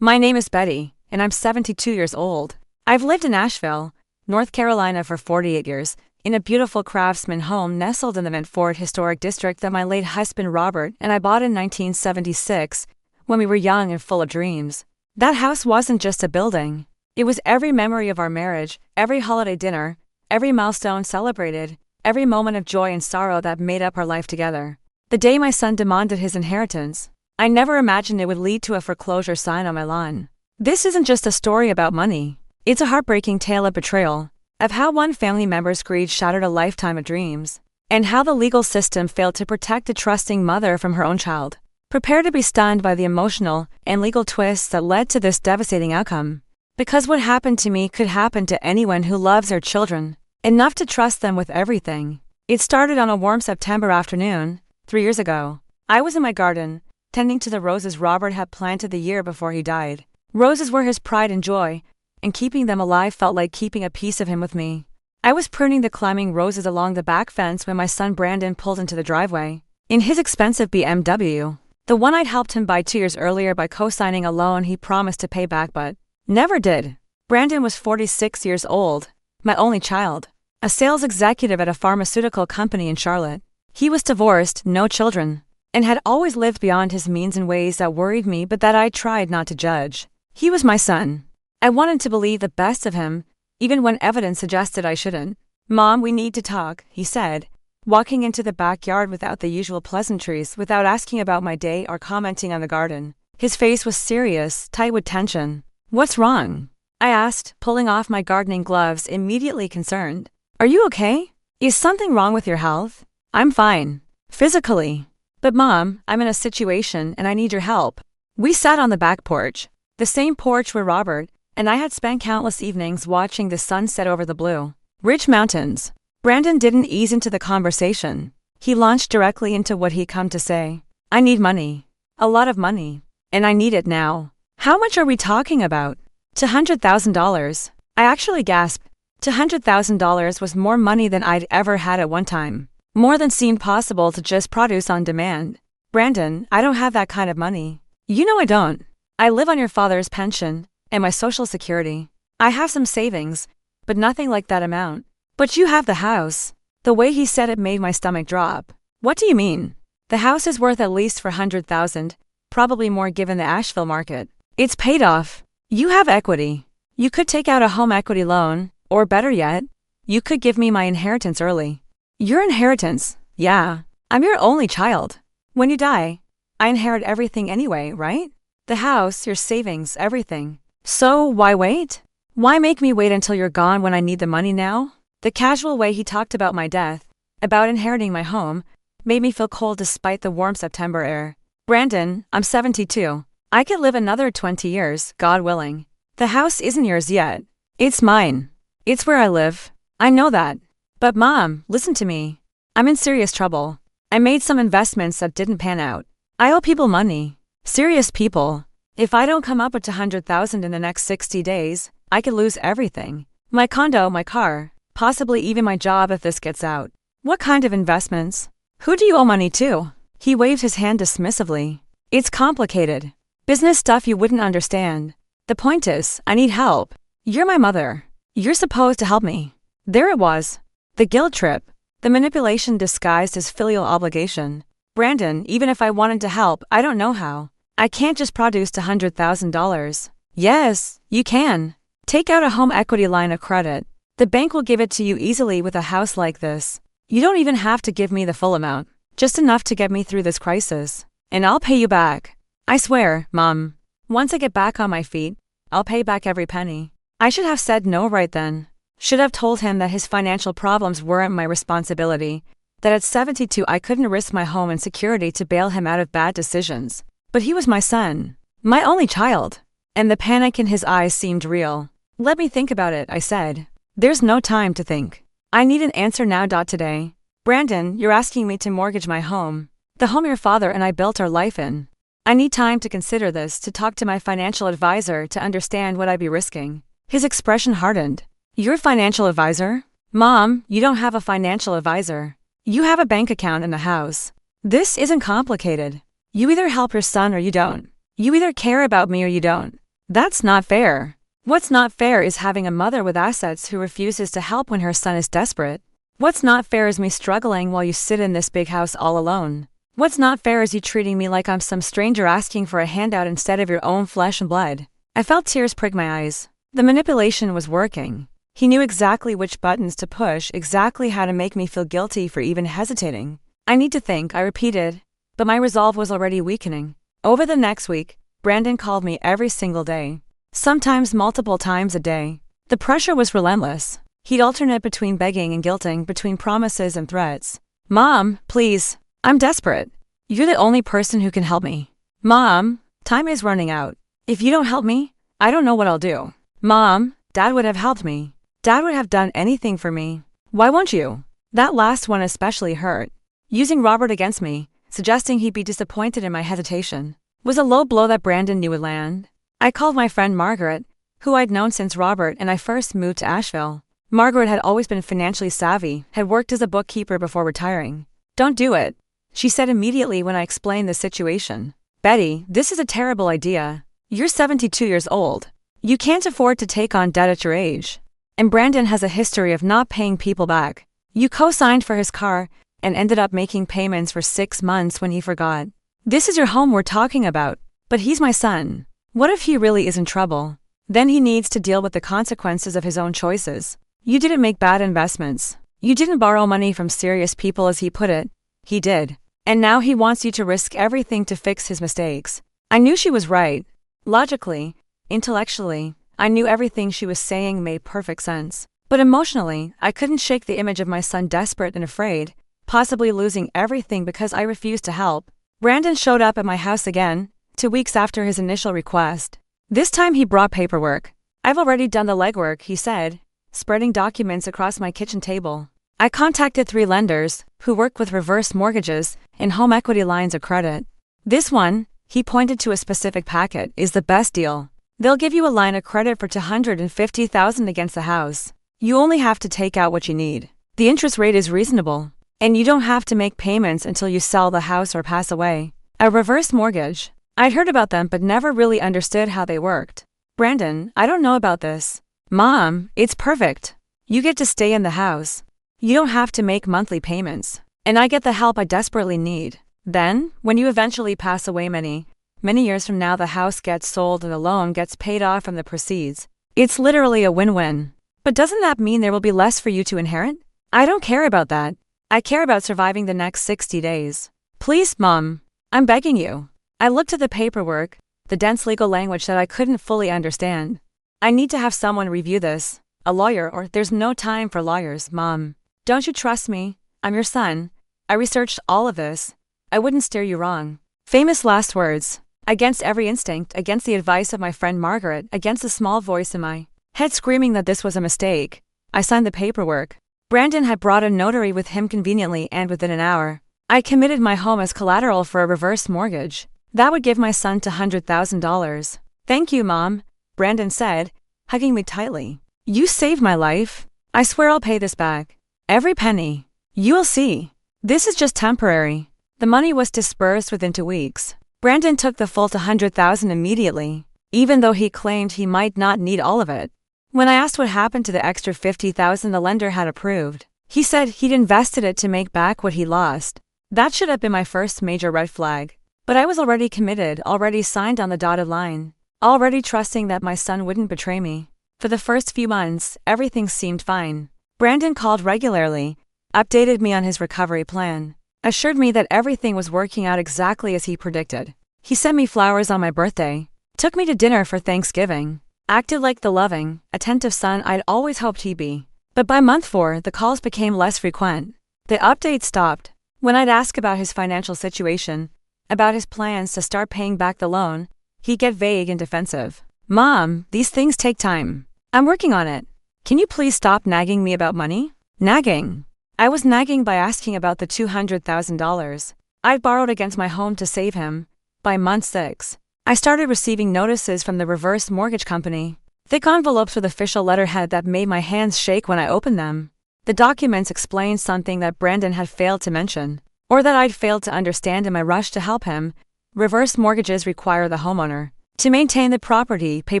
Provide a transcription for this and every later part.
My name is Betty, and I'm 72 years old. I've lived in Asheville, North Carolina for 48 years, in a beautiful craftsman home nestled in the Mount Ford Historic District that my late husband Robert and I bought in 1976 when we were young and full of dreams. That house wasn't just a building. It was every memory of our marriage, every holiday dinner, every milestone celebrated, every moment of joy and sorrow that made up our life together. The day my son demanded his inheritance, I never imagined it would lead to a foreclosure sign on my lawn. This isn't just a story about money. It's a heartbreaking tale of betrayal, of how one family member's greed shattered a lifetime of dreams, and how the legal system failed to protect a trusting mother from her own child. Prepare to be stunned by the emotional and legal twists that led to this devastating outcome. Because what happened to me could happen to anyone who loves their children, enough to trust them with everything. It started on a warm September afternoon, 3 years ago. I was in my garden, tending to the roses Robert had planted the year before he died. Roses were his pride and joy, and keeping them alive felt like keeping a piece of him with me. I was pruning the climbing roses along the back fence when my son Brandon pulled into the driveway, in his expensive BMW, the one I'd helped him buy 2 years earlier by co-signing a loan he promised to pay back but never did. Brandon was 46 years old, my only child, a sales executive at a pharmaceutical company in Charlotte. He was divorced, no children, and had always lived beyond his means in ways that worried me but that I tried not to judge. He was my son. I wanted to believe the best of him, even when evidence suggested I shouldn't. "Mom, we need to talk," he said, walking into the backyard without the usual pleasantries, without asking about my day or commenting on the garden. His face was serious, tight with tension. "What's wrong?" I asked, pulling off my gardening gloves, immediately concerned. "Are you okay? Is something wrong with your health?" "I'm fine. Physically. But Mom, I'm in a situation and I need your help." We sat on the back porch, the same porch where Robert and I had spent countless evenings watching the sunset over the blue ridge mountains. Brandon didn't ease into the conversation. He launched directly into what he'd come to say. "I need money. A lot of money. And I need it now." "How much are we talking about?" $200,000. I actually gasped. $200,000 was more money than I'd ever had at one time. More than seemed possible to just produce on demand. "Brandon, I don't have that kind of money." "You know I don't. I live on your father's pension and my Social Security. I have some savings, but nothing like that amount." "But you have the house." The way he said it made my stomach drop. "What do you mean?" "The house is worth at least $400,000, probably more given the Asheville market. It's paid off. You have equity. You could take out a home equity loan, or better yet, you could give me my inheritance early." "Your inheritance?" "Yeah. I'm your only child. When you die, I inherit everything anyway, right? The house, your savings, everything. So why wait? Why make me wait until you're gone when I need the money now?" The casual way he talked about my death, about inheriting my home, made me feel cold despite the warm September air. "Brandon, I'm 72. I could live another 20 years, God willing. The house isn't yours yet. It's mine. It's where I live. I know that. But Mom, listen to me. I'm in serious trouble. I made some investments that didn't pan out. I owe people money. Serious people. If I don't come up with $200,000 in the next 60 days, I could lose everything. My condo, my car, possibly even my job if this gets out." "What kind of investments? Who do you owe money to?" He waved his hand dismissively. "It's complicated. Business stuff you wouldn't understand. The point is, I need help. You're my mother. You're supposed to help me." There it was. The guilt trip. The manipulation disguised as filial obligation. "Brandon, even if I wanted to help, I don't know how. I can't just produce $100,000. "Yes, you can. Take out a home equity line of credit. The bank will give it to you easily with a house like this. You don't even have to give me the full amount, just enough to get me through this crisis. And I'll pay you back. I swear, Mom. Once I get back on my feet, I'll pay back every penny." I should have said no right then. Should have told him that his financial problems weren't my responsibility, that at 72 I couldn't risk my home and security to bail him out of bad decisions. But he was my son, my only child, and the panic in his eyes seemed real. "Let me think about it," I said. "There's no time to think. I need an answer now. Today. Brandon, you're asking me to mortgage my home, the home your father and I built our life in. I need time to consider this, to talk to my financial advisor to understand what I'd be risking." His expression hardened. "Your financial advisor?" "Mom, you don't have a financial advisor. You have a bank account in the house. This isn't complicated. You either help your son or you don't. You either care about me or you don't. That's not fair. What's not fair is having a mother with assets who refuses to help when her son is desperate. What's not fair is me struggling while you sit in this big house all alone. What's not fair is you treating me like I'm some stranger asking for a handout instead of your own flesh and blood. I felt tears prick my eyes. The manipulation was working. He knew exactly which buttons to push, exactly how to make me feel guilty for even hesitating. I need to think, I repeated, but my resolve was already weakening. Over the next week, Brandon called me every single day. Sometimes multiple times a day. The pressure was relentless. He'd alternate between begging and guilting, between promises and threats. Mom, please, I'm desperate. You're the only person who can help me. Mom, time is running out. If you don't help me, I don't know what I'll do. Mom, Dad would have helped me. Dad would have done anything for me. Why won't you? That last one especially hurt. Using Robert against me, suggesting he'd be disappointed in my hesitation, was a low blow that Brandon knew would land. I called my friend Margaret, who I'd known since Robert and I first moved to Asheville. Margaret had always been financially savvy, had worked as a bookkeeper before retiring. Don't do it, she said immediately when I explained the situation. Betty, this is a terrible idea. You're 72 years old. You can't afford to take on debt at your age. And Brandon has a history of not paying people back. You co-signed for his car and ended up making payments for 6 months when he forgot. This is your home we're talking about, but he's my son. What if he really is in trouble? Then he needs to deal with the consequences of his own choices. You didn't make bad investments. You didn't borrow money from serious people as he put it. He did. And now he wants you to risk everything to fix his mistakes. I knew she was right. Logically, intellectually, I knew everything she was saying made perfect sense. But emotionally, I couldn't shake the image of my son desperate and afraid, possibly losing everything because I refused to help. Brandon showed up at my house again, 2 weeks after his initial request. This time he brought paperwork. I've already done the legwork, he said, spreading documents across my kitchen table. I contacted 3 lenders, who work with reverse mortgages and home equity lines of credit. This one, he pointed to a specific packet, is the best deal. They'll give you a line of credit for $250,000 against the house. You only have to take out what you need. The interest rate is reasonable, and you don't have to make payments until you sell the house or pass away. A reverse mortgage. I'd heard about them but never really understood how they worked. Brandon, I don't know about this. Mom, it's perfect. You get to stay in the house. You don't have to make monthly payments. And I get the help I desperately need. Then, when you eventually pass away many years from now, the house gets sold and the loan gets paid off from the proceeds. It's literally a win-win. But doesn't that mean there will be less for you to inherit? I don't care about that. I care about surviving the next 60 days. Please, Mom. I'm begging you. I looked at the paperwork, the dense legal language that I couldn't fully understand. I need to have someone review this. A lawyer, or there's no time for lawyers, Mom. Don't you trust me? I'm your son. I researched all of this. I wouldn't steer you wrong. Famous last words. Against every instinct, against the advice of my friend Margaret, against the small voice in my head screaming that this was a mistake, I signed the paperwork. Brandon had brought a notary with him conveniently, and within an hour, I committed my home as collateral for a reverse mortgage. That would give my son $200,000. Thank you, Mom, Brandon said, hugging me tightly. You saved my life. I swear I'll pay this back. Every penny. You'll see. This is just temporary. The money was dispersed within 2 weeks. Brandon took the full $200,000 immediately, even though he claimed he might not need all of it. When I asked what happened to the extra $50,000 the lender had approved, he said he'd invested it to make back what he lost. That should have been my first major red flag. But I was already committed, already signed on the dotted line, already trusting that my son wouldn't betray me. For the first few months, everything seemed fine. Brandon called regularly, updated me on his recovery plan, assured me that everything was working out exactly as he predicted. He sent me flowers on my birthday, took me to dinner for Thanksgiving, acted like the loving, attentive son I'd always hoped he'd be. But by month 4, the calls became less frequent. The updates stopped. When I'd ask about his financial situation, about his plans to start paying back the loan, he'd get vague and defensive. Mom, these things take time. I'm working on it. Can you please stop nagging me about money? Nagging. I was nagging by asking about the $200,000 I'd borrowed against my home to save him. By month 6, I started receiving notices from the reverse mortgage company. Thick envelopes with official letterhead that made my hands shake when I opened them. The documents explained something that Brandon had failed to mention, or that I'd failed to understand in my rush to help him. Reverse mortgages require the homeowner To maintain the property, pay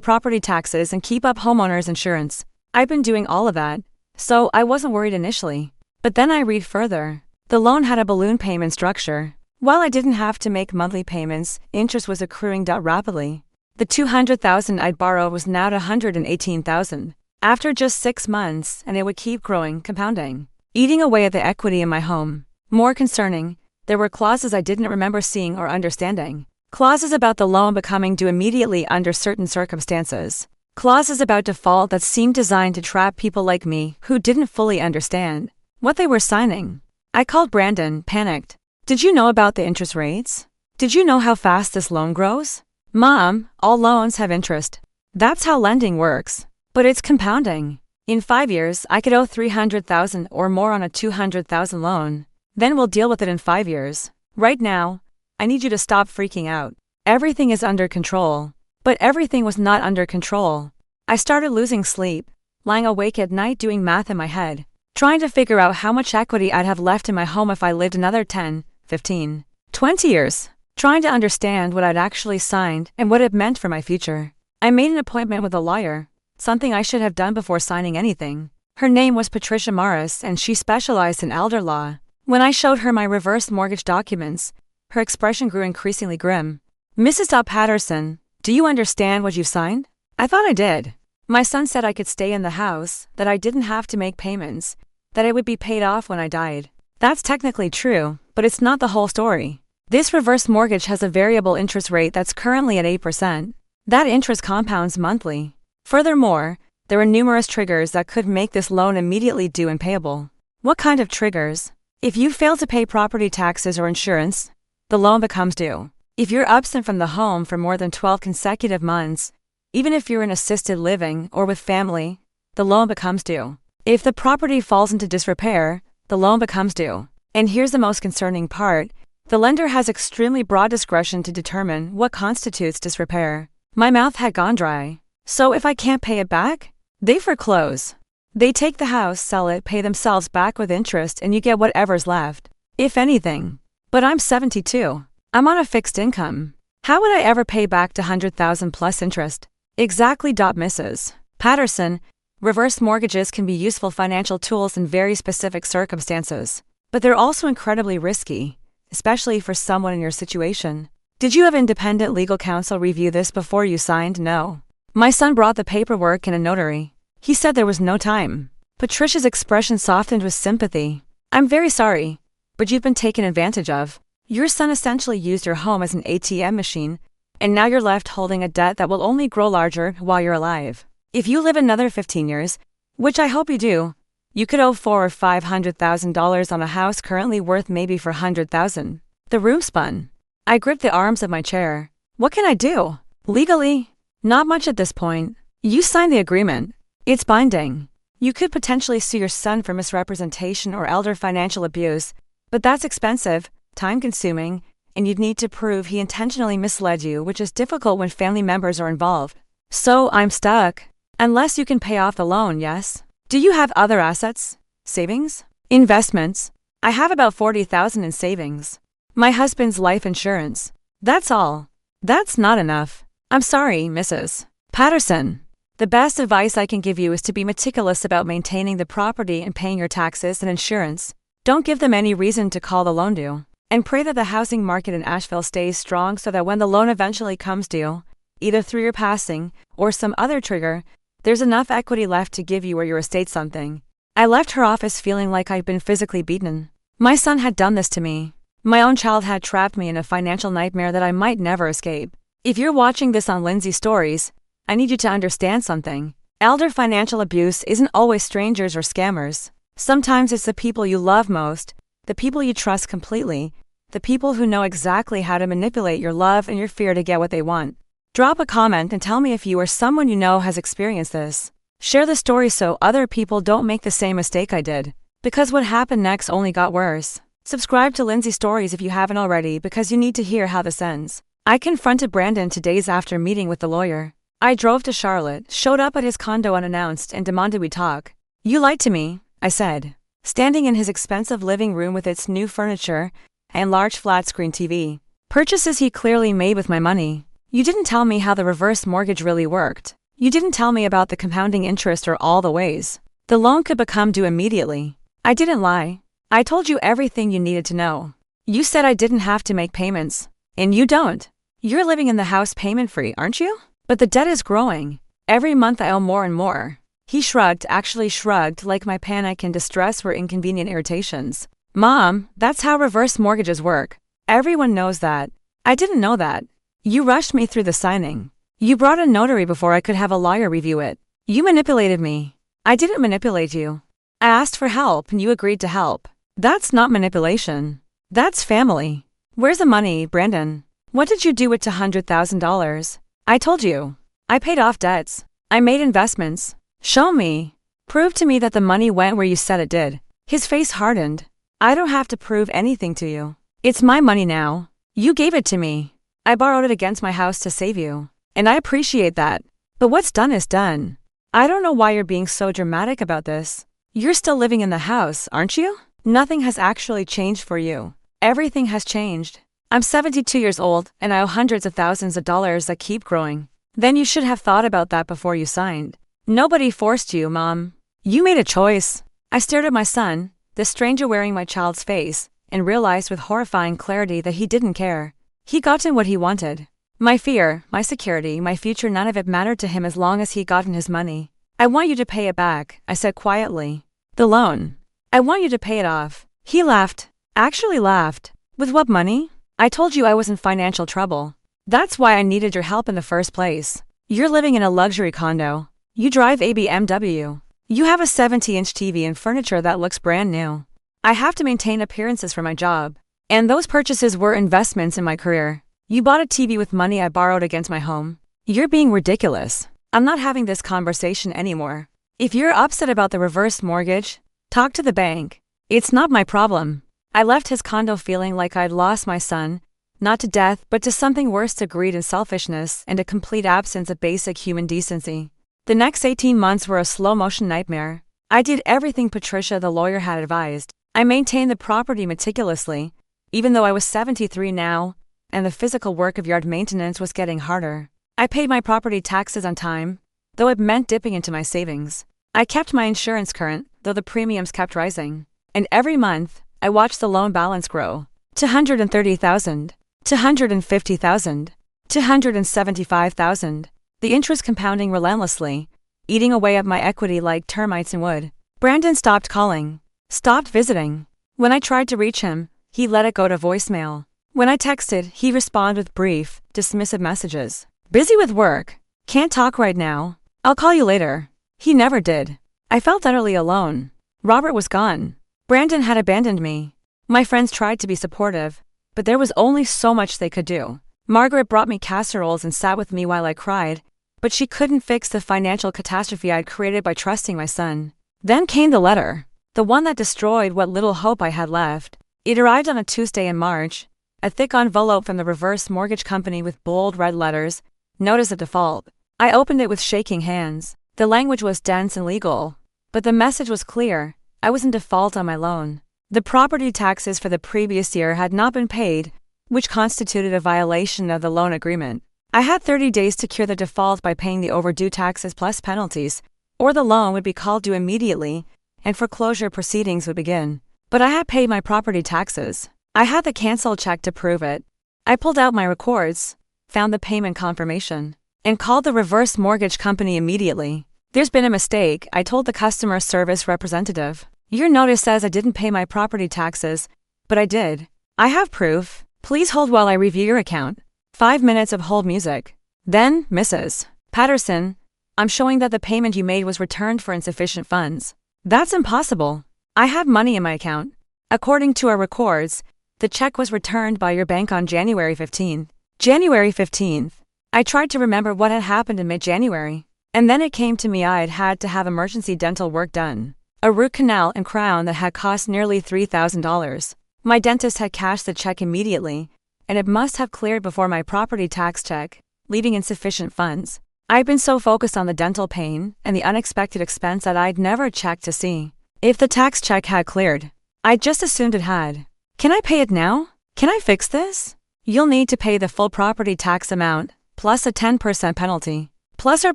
property taxes, and keep up homeowners insurance. I've been doing all of that, so I wasn't worried initially. But then I read further. The loan had a balloon payment structure. While I didn't have to make monthly payments, interest was accruing rapidly. The $200,000 I'd borrowed was now to $118,000. After just 6 months, and it would keep growing, compounding, eating away at the equity in my home. More concerning, there were clauses I didn't remember seeing or understanding. Clauses about the loan becoming due immediately under certain circumstances. Clauses about default that seemed designed to trap people like me who didn't fully understand what they were signing. I called Brandon, panicked. Did you know about the interest rates? Did you know how fast this loan grows? Mom, all loans have interest. That's how lending works. But it's compounding. In 5 years, I could owe $300,000 or more on a $200,000 loan. Then we'll deal with it in 5 years. Right now, I need you to stop freaking out. Everything is under control. But everything was not under control. I started losing sleep, lying awake at night doing math in my head, trying to figure out how much equity I'd have left in my home if I lived another 10, 15, 20 years, trying to understand what I'd actually signed and what it meant for my future. I made an appointment with a lawyer, something I should have done before signing anything. Her name was Patricia Morris and she specialized in elder law. When I showed her my reverse mortgage documents, her expression grew increasingly grim. Mrs. Patterson, do you understand what you've signed? I thought I did. My son said I could stay in the house, that I didn't have to make payments, that it would be paid off when I died. That's technically true, but it's not the whole story. This reverse mortgage has a variable interest rate that's currently at 8%. That interest compounds monthly. Furthermore, there are numerous triggers that could make this loan immediately due and payable. What kind of triggers? If you fail to pay property taxes or insurance, the loan becomes due. If you're absent from the home for more than 12 consecutive months, even if you're in assisted living or with family, the loan becomes due. If the property falls into disrepair, the loan becomes due. And here's the most concerning part. The lender has extremely broad discretion to determine what constitutes disrepair. My mouth had gone dry. So if I can't pay it back, they foreclose. They take the house, sell it, pay themselves back with interest, and you get whatever's left, if anything. But I'm 72. I'm on a fixed income. How would I ever pay back $100,000 plus interest? Exactly. Mrs. Patterson, reverse mortgages can be useful financial tools in very specific circumstances, but they're also incredibly risky, especially for someone in your situation. Did you have independent legal counsel review this before you signed? No. My son brought the paperwork in a notary. He said there was no time. Patricia's expression softened with sympathy. I'm very sorry, but you've been taken advantage of. Your son essentially used your home as an ATM machine, and now you're left holding a debt that will only grow larger while you're alive. If you live another 15 years, which I hope you do, you could owe $400,000 or $500,000 on a house currently worth maybe $400,000. The room spun. I gripped the arms of my chair. What can I do? Legally? Not much at this point. You signed the agreement. It's binding. You could potentially sue your son for misrepresentation or elder financial abuse, but that's expensive, time-consuming, and you'd need to prove he intentionally misled you, which is difficult when family members are involved. So I'm stuck. Unless you can pay off the loan, yes? Do you have other assets? Savings? Investments? I have about $40,000 in savings. My husband's life insurance. That's all. That's not enough. I'm sorry, Mrs. Patterson. The best advice I can give you is to be meticulous about maintaining the property and paying your taxes and insurance. Don't give them any reason to call the loan due. And pray that the housing market in Asheville stays strong so that when the loan eventually comes due, either through your passing or some other trigger, there's enough equity left to give you or your estate something. I left her office feeling like I'd been physically beaten. My son had done this to me. My own child had trapped me in a financial nightmare that I might never escape. If you're watching this on Lindsay Stories, I need you to understand something. Elder financial abuse isn't always strangers or scammers. Sometimes it's the people you love most, the people you trust completely, the people who know exactly how to manipulate your love and your fear to get what they want. Drop a comment and tell me if you or someone you know has experienced this. Share the story so other people don't make the same mistake I did. Because what happened next only got worse. Subscribe to Lindsay Stories if you haven't already because you need to hear how this ends. I confronted Brandon 2 days after meeting with the lawyer. I drove to Charlotte, showed up at his condo unannounced and demanded we talk. You lied to me, I said. Standing in his expensive living room with its new furniture and large flat-screen TV. Purchases he clearly made with my money. You didn't tell me how the reverse mortgage really worked. You didn't tell me about the compounding interest or all the ways the loan could become due immediately. I didn't lie. I told you everything you needed to know. You said I didn't have to make payments. And you don't. You're living in the house payment-free, aren't you? But the debt is growing. Every month I owe more and more. He shrugged, actually shrugged, like my panic and distress were inconvenient irritations. Mom, that's how reverse mortgages work. Everyone knows that. I didn't know that. You rushed me through the signing. You brought a notary before I could have a lawyer review it. You manipulated me. I didn't manipulate you. I asked for help and you agreed to help. That's not manipulation. That's family. Where's the money, Brandon? What did you do with $200,000? I told you. I paid off debts. I made investments. Show me. Prove to me that the money went where you said it did. His face hardened. I don't have to prove anything to you. It's my money now. You gave it to me. I borrowed it against my house to save you. And I appreciate that. But what's done is done. I don't know why you're being so dramatic about this. You're still living in the house, aren't you? Nothing has actually changed for you. Everything has changed. I'm 72 years old and I owe hundreds of thousands of dollars that keep growing. Then you should have thought about that before you signed. Nobody forced you, Mom. You made a choice. I stared at my son, the stranger wearing my child's face, and realized with horrifying clarity that he didn't care. He gotten what he wanted. My fear, my security, my future, none of it mattered to him as long as he gotten his money. I want you to pay it back, I said quietly. The loan. I want you to pay it off. He laughed. Actually laughed. With what money? I told you I was in financial trouble. That's why I needed your help in the first place. You're living in a luxury condo. You drive a BMW. You have a 70-inch TV and furniture that looks brand new. I have to maintain appearances for my job. And those purchases were investments in my career. You bought a TV with money I borrowed against my home. You're being ridiculous. I'm not having this conversation anymore. If you're upset about the reverse mortgage, talk to the bank. It's not my problem. I left his condo feeling like I'd lost my son, not to death, but to something worse, to greed and selfishness and a complete absence of basic human decency. The next 18 months were a slow-motion nightmare. I did everything Patricia, the lawyer, had advised. I maintained the property meticulously, even though I was 73 now, and the physical work of yard maintenance was getting harder. I paid my property taxes on time, though it meant dipping into my savings. I kept my insurance current, though the premiums kept rising. And every month, I watched the loan balance grow. $230,000, $250,000, $275,000. The interest compounding relentlessly, eating away at my equity like termites in wood. Brandon stopped calling, stopped visiting. When I tried to reach him, he let it go to voicemail. When I texted, he responded with brief, dismissive messages. Busy with work. Can't talk right now. I'll call you later. He never did. I felt utterly alone. Robert was gone. Brandon had abandoned me. My friends tried to be supportive, but there was only so much they could do. Margaret brought me casseroles and sat with me while I cried, but she couldn't fix the financial catastrophe I'd created by trusting my son. Then came the letter, the one that destroyed what little hope I had left. It arrived on a Tuesday in March, a thick envelope from the reverse mortgage company with bold red letters, notice of default. I opened it with shaking hands. The language was dense and legal, but the message was clear. I was in default on my loan. The property taxes for the previous year had not been paid, which constituted a violation of the loan agreement. I had 30 days to cure the default by paying the overdue taxes plus penalties, or the loan would be called due immediately, and foreclosure proceedings would begin. But I had paid my property taxes. I had the canceled check to prove it. I pulled out my records, found the payment confirmation, and called the reverse mortgage company immediately. There's been a mistake, I told the customer service representative. Your notice says I didn't pay my property taxes, but I did. I have proof. Please hold while I review your account. 5 minutes of hold music. Then, Mrs. Patterson, I'm showing that the payment you made was returned for insufficient funds. That's impossible. I have money in my account. According to our records, the check was returned by your bank on January 15th. January 15th. I tried to remember what had happened in mid-January. And then it came to me I'd had to have emergency dental work done. A root canal and crown that had cost nearly $3,000. My dentist had cashed the check immediately, and it must have cleared before my property tax check, leaving insufficient funds. I'd been so focused on the dental pain and the unexpected expense that I'd never checked to see if the tax check had cleared. I just assumed it had. Can I pay it now? Can I fix this? You'll need to pay the full property tax amount, plus a 10% penalty, plus our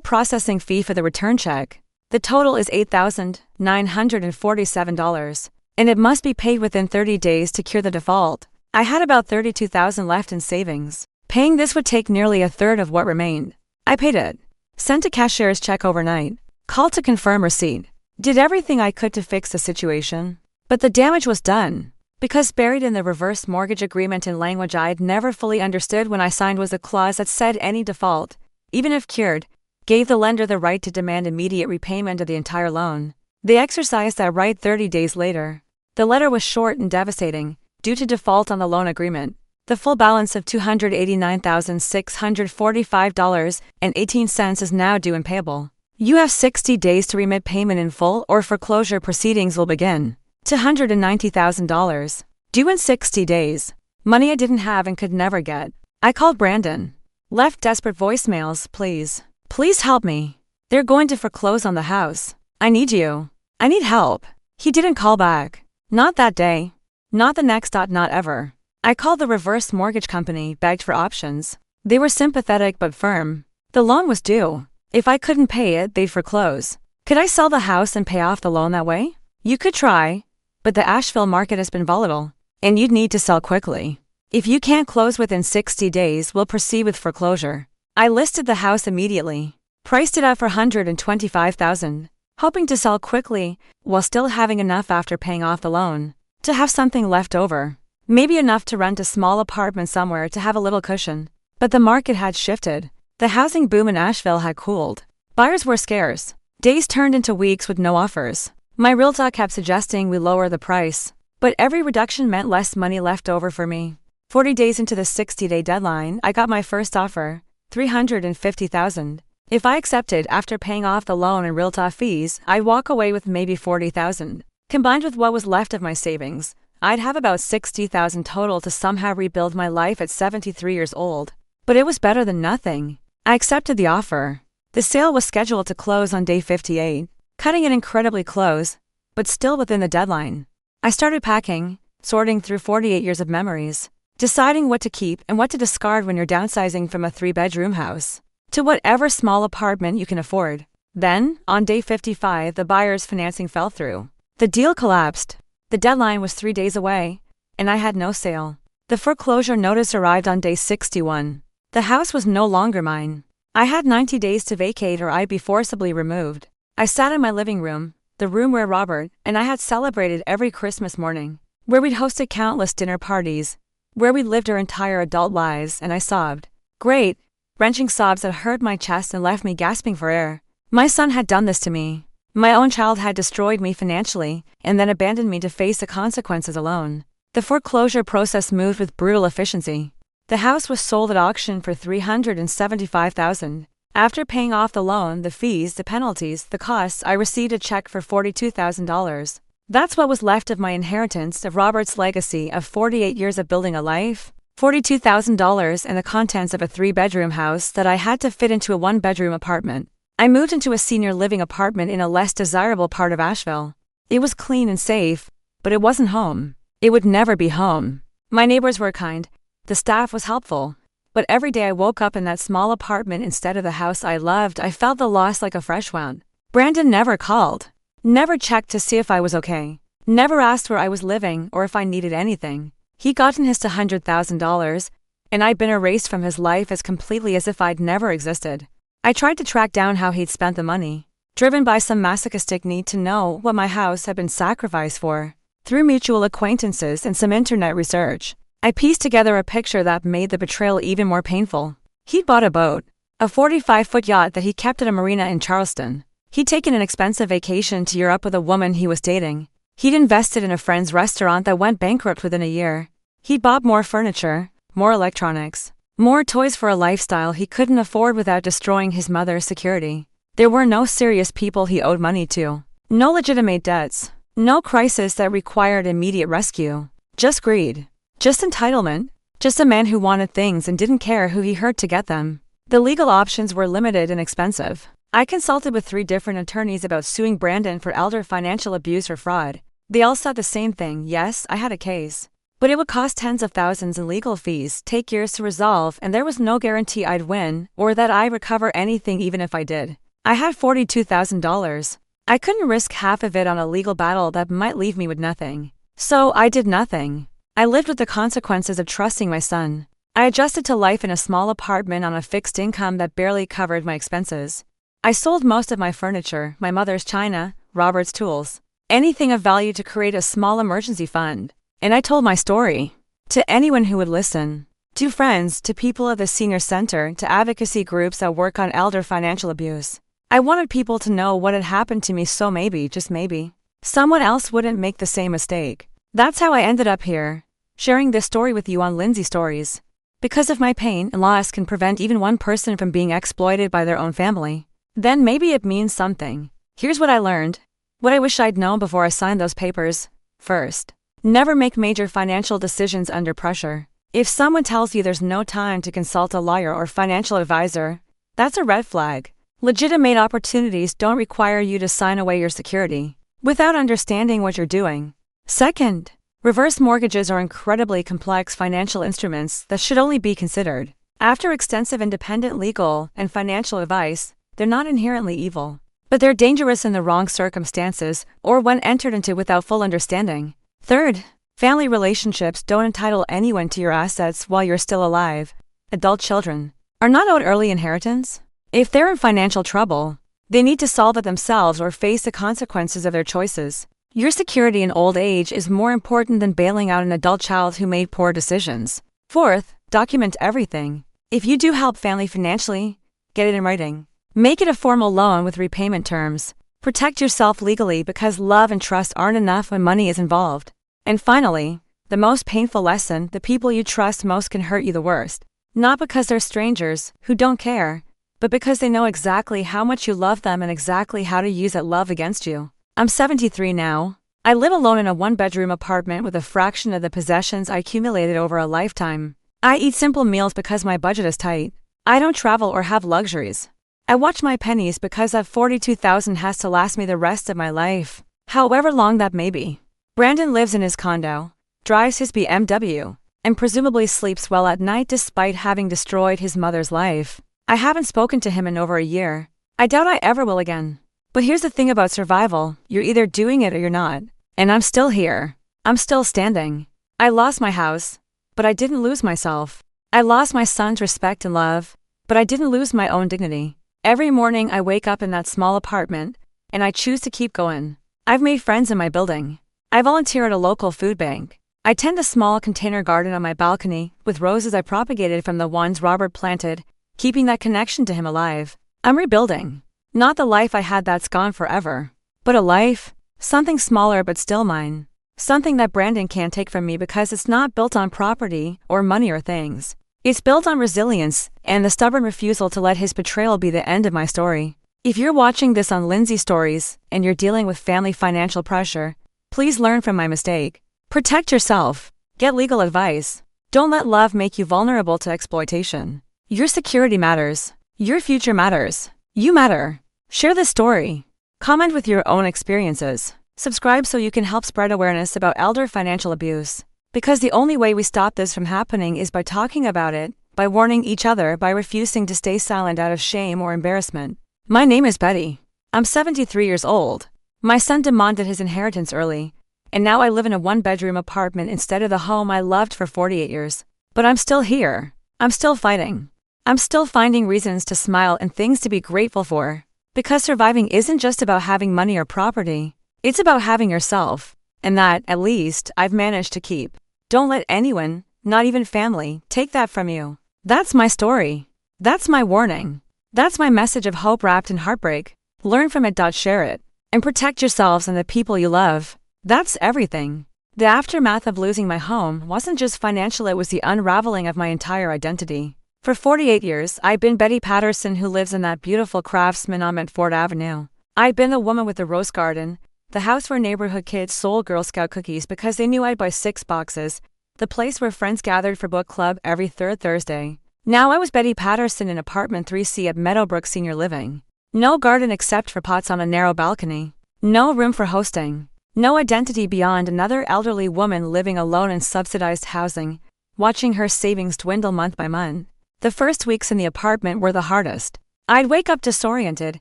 processing fee for the return check. The total is $8,947, and it must be paid within 30 days to cure the default. I had about $32,000 left in savings. Paying this would take nearly a third of what remained. I paid it. Sent a cashier's check overnight. Called to confirm receipt. Did everything I could to fix the situation. But the damage was done. Because buried in the reverse mortgage agreement in language I'd never fully understood when I signed was a clause that said any default, even if cured, gave the lender the right to demand immediate repayment of the entire loan. They exercised that right 30 days later. The letter was short and devastating, due to default on the loan agreement. The full balance of $289,645.18 is now due and payable. You have 60 days to remit payment in full or foreclosure proceedings will begin. $290,000. Due in 60 days. Money I didn't have and could never get. I called Brandon. Left desperate voicemails, please. Please help me. They're going to foreclose on the house. I need you. I need help. He didn't call back. Not that day. Not the next. Not ever. I called the reverse mortgage company, begged for options. They were sympathetic but firm. The loan was due. If I couldn't pay it, they'd foreclose. Could I sell the house and pay off the loan that way? You could try, but the Asheville market has been volatile, and you'd need to sell quickly. If you can't close within 60 days, we'll proceed with foreclosure. I listed the house immediately, priced it out for $125,000, hoping to sell quickly while still having enough after paying off the loan to have something left over, maybe enough to rent a small apartment somewhere to have a little cushion. But the market had shifted. The housing boom in Asheville had cooled. Buyers were scarce. Days turned into weeks with no offers. My realtor kept suggesting we lower the price, but every reduction meant less money left over for me. 40 days into the 60-day deadline, I got my first offer, $350,000. If I accepted after paying off the loan and realtor fees, I'd walk away with maybe $40,000. Combined with what was left of my savings, I'd have about $60,000 total to somehow rebuild my life at 73 years old. But it was better than nothing. I accepted the offer. The sale was scheduled to close on day 58, cutting it incredibly close, but still within the deadline. I started packing, sorting through 48 years of memories, deciding what to keep and what to discard when you're downsizing from a 3-bedroom house to whatever small apartment you can afford. Then, on day 55, the buyer's financing fell through. The deal collapsed. The deadline was 3 days away, and I had no sale. The foreclosure notice arrived on day 61. The house was no longer mine. I had 90 days to vacate or I'd be forcibly removed. I sat in my living room, the room where Robert and I had celebrated every Christmas morning, where we'd hosted countless dinner parties, where we'd lived our entire adult lives, and I sobbed. Great, wrenching sobs that hurt my chest and left me gasping for air. My son had done this to me. My own child had destroyed me financially and then abandoned me to face the consequences alone. The foreclosure process moved with brutal efficiency. The house was sold at auction for $375,000. After paying off the loan, the fees, the penalties, the costs, I received a check for $42,000. That's what was left of my inheritance of Robert's legacy of 48 years of building a life. $42,000 and the contents of a 3-bedroom house that I had to fit into a 1-bedroom apartment. I moved into a senior living apartment in a less desirable part of Asheville. It was clean and safe, but it wasn't home. It would never be home. My neighbors were kind. The staff was helpful. But every day I woke up in that small apartment instead of the house I loved, I felt the loss like a fresh wound. Brandon never called. Never checked to see if I was okay. Never asked where I was living or if I needed anything. He'd gotten his $100,000, and I'd been erased from his life as completely as if I'd never existed. I tried to track down how he'd spent the money, driven by some masochistic need to know what my house had been sacrificed for. Through mutual acquaintances and some internet research, I pieced together a picture that made the betrayal even more painful. He'd bought a boat, a 45-foot yacht that he kept at a marina in Charleston. He'd taken an expensive vacation to Europe with a woman he was dating. He'd invested in a friend's restaurant that went bankrupt within a year. He'd bought more furniture, more electronics, more toys for a lifestyle he couldn't afford without destroying his mother's security. There were no serious people he owed money to. No legitimate debts. No crisis that required immediate rescue. Just greed. Just entitlement. Just a man who wanted things and didn't care who he hurt to get them. The legal options were limited and expensive. I consulted with 3 different attorneys about suing Brandon for elder financial abuse or fraud. They all said the same thing: yes, I had a case. But it would cost tens of thousands in legal fees, take years to resolve, and there was no guarantee I'd win, or that I'd recover anything even if I did. I had $42,000. I couldn't risk half of it on a legal battle that might leave me with nothing. So I did nothing. I lived with the consequences of trusting my son. I adjusted to life in a small apartment on a fixed income that barely covered my expenses. I sold most of my furniture, my mother's china, Robert's tools, anything of value to create a small emergency fund. And I told my story. To anyone who would listen. To friends, to people at the senior center, to advocacy groups that work on elder financial abuse. I wanted people to know what had happened to me so maybe, just maybe, someone else wouldn't make the same mistake. That's how I ended up here, sharing this story with you on Lindsay Stories. Because of my pain and loss can prevent even one person from being exploited by their own family. Then maybe it means something. Here's what I learned. What I wish I'd known before I signed those papers. First, never make major financial decisions under pressure. If someone tells you there's no time to consult a lawyer or financial advisor, that's a red flag. Legitimate opportunities don't require you to sign away your security without understanding what you're doing. Second, reverse mortgages are incredibly complex financial instruments that should only be considered after extensive independent legal and financial advice. They're not inherently evil, but they're dangerous in the wrong circumstances or when entered into without full understanding. Third, family relationships don't entitle anyone to your assets while you're still alive. Adult children are not owed early inheritance. If they're in financial trouble, they need to solve it themselves or face the consequences of their choices. Your security in old age is more important than bailing out an adult child who made poor decisions. Fourth, document everything. If you do help family financially, get it in writing. Make it a formal loan with repayment terms. Protect yourself legally because love and trust aren't enough when money is involved. And finally, the most painful lesson, the people you trust most can hurt you the worst. Not because they're strangers who don't care, but because they know exactly how much you love them and exactly how to use that love against you. I'm 73 now. I live alone in a one-bedroom apartment with a fraction of the possessions I accumulated over a lifetime. I eat simple meals because my budget is tight. I don't travel or have luxuries. I watch my pennies because that $42,000 has to last me the rest of my life, however long that may be. Brandon lives in his condo, drives his BMW, and presumably sleeps well at night despite having destroyed his mother's life. I haven't spoken to him in over a year. I doubt I ever will again. But here's the thing about survival, you're either doing it or you're not. And I'm still here. I'm still standing. I lost my house, but I didn't lose myself. I lost my son's respect and love, but I didn't lose my own dignity. Every morning I wake up in that small apartment, and I choose to keep going. I've made friends in my building. I volunteer at a local food bank. I tend a small container garden on my balcony with roses I propagated from the ones Robert planted, keeping that connection to him alive. I'm rebuilding. Not the life I had that's gone forever, but a life, something smaller but still mine. Something that Brandon can't take from me because it's not built on property or money or things. It's built on resilience and the stubborn refusal to let his betrayal be the end of my story. If you're watching this on Lindsay Stories and you're dealing with family financial pressure, please learn from my mistake. Protect yourself. Get legal advice. Don't let love make you vulnerable to exploitation. Your security matters. Your future matters. You matter. Share this story. Comment with your own experiences. Subscribe so you can help spread awareness about elder financial abuse. Because the only way we stop this from happening is by talking about it, by warning each other, by refusing to stay silent out of shame or embarrassment. My name is Betty. I'm 73 years old. My son demanded his inheritance early, and now I live in a one-bedroom apartment instead of the home I loved for 48 years. But I'm still here. I'm still fighting. I'm still finding reasons to smile and things to be grateful for. Because surviving isn't just about having money or property. It's about having yourself. And that, at least, I've managed to keep. Don't let anyone, not even family, take that from you. That's my story. That's my warning. That's my message of hope wrapped in heartbreak. Learn from it. Share it. And protect yourselves and the people you love. That's everything. The aftermath of losing my home wasn't just financial, it was the unraveling of my entire identity. For 48 years, I've been Betty Patterson who lives in that beautiful Craftsman on Montfort Avenue. I've been the woman with the rose garden, the house where neighborhood kids sold Girl Scout cookies because they knew I'd buy 6 boxes, the place where friends gathered for book club every third Thursday. Now I was Betty Patterson in apartment 3C at Meadowbrook Senior Living. No garden except for pots on a narrow balcony. No room for hosting. No identity beyond another elderly woman living alone in subsidized housing, watching her savings dwindle month by month. The first weeks in the apartment were the hardest. I'd wake up disoriented,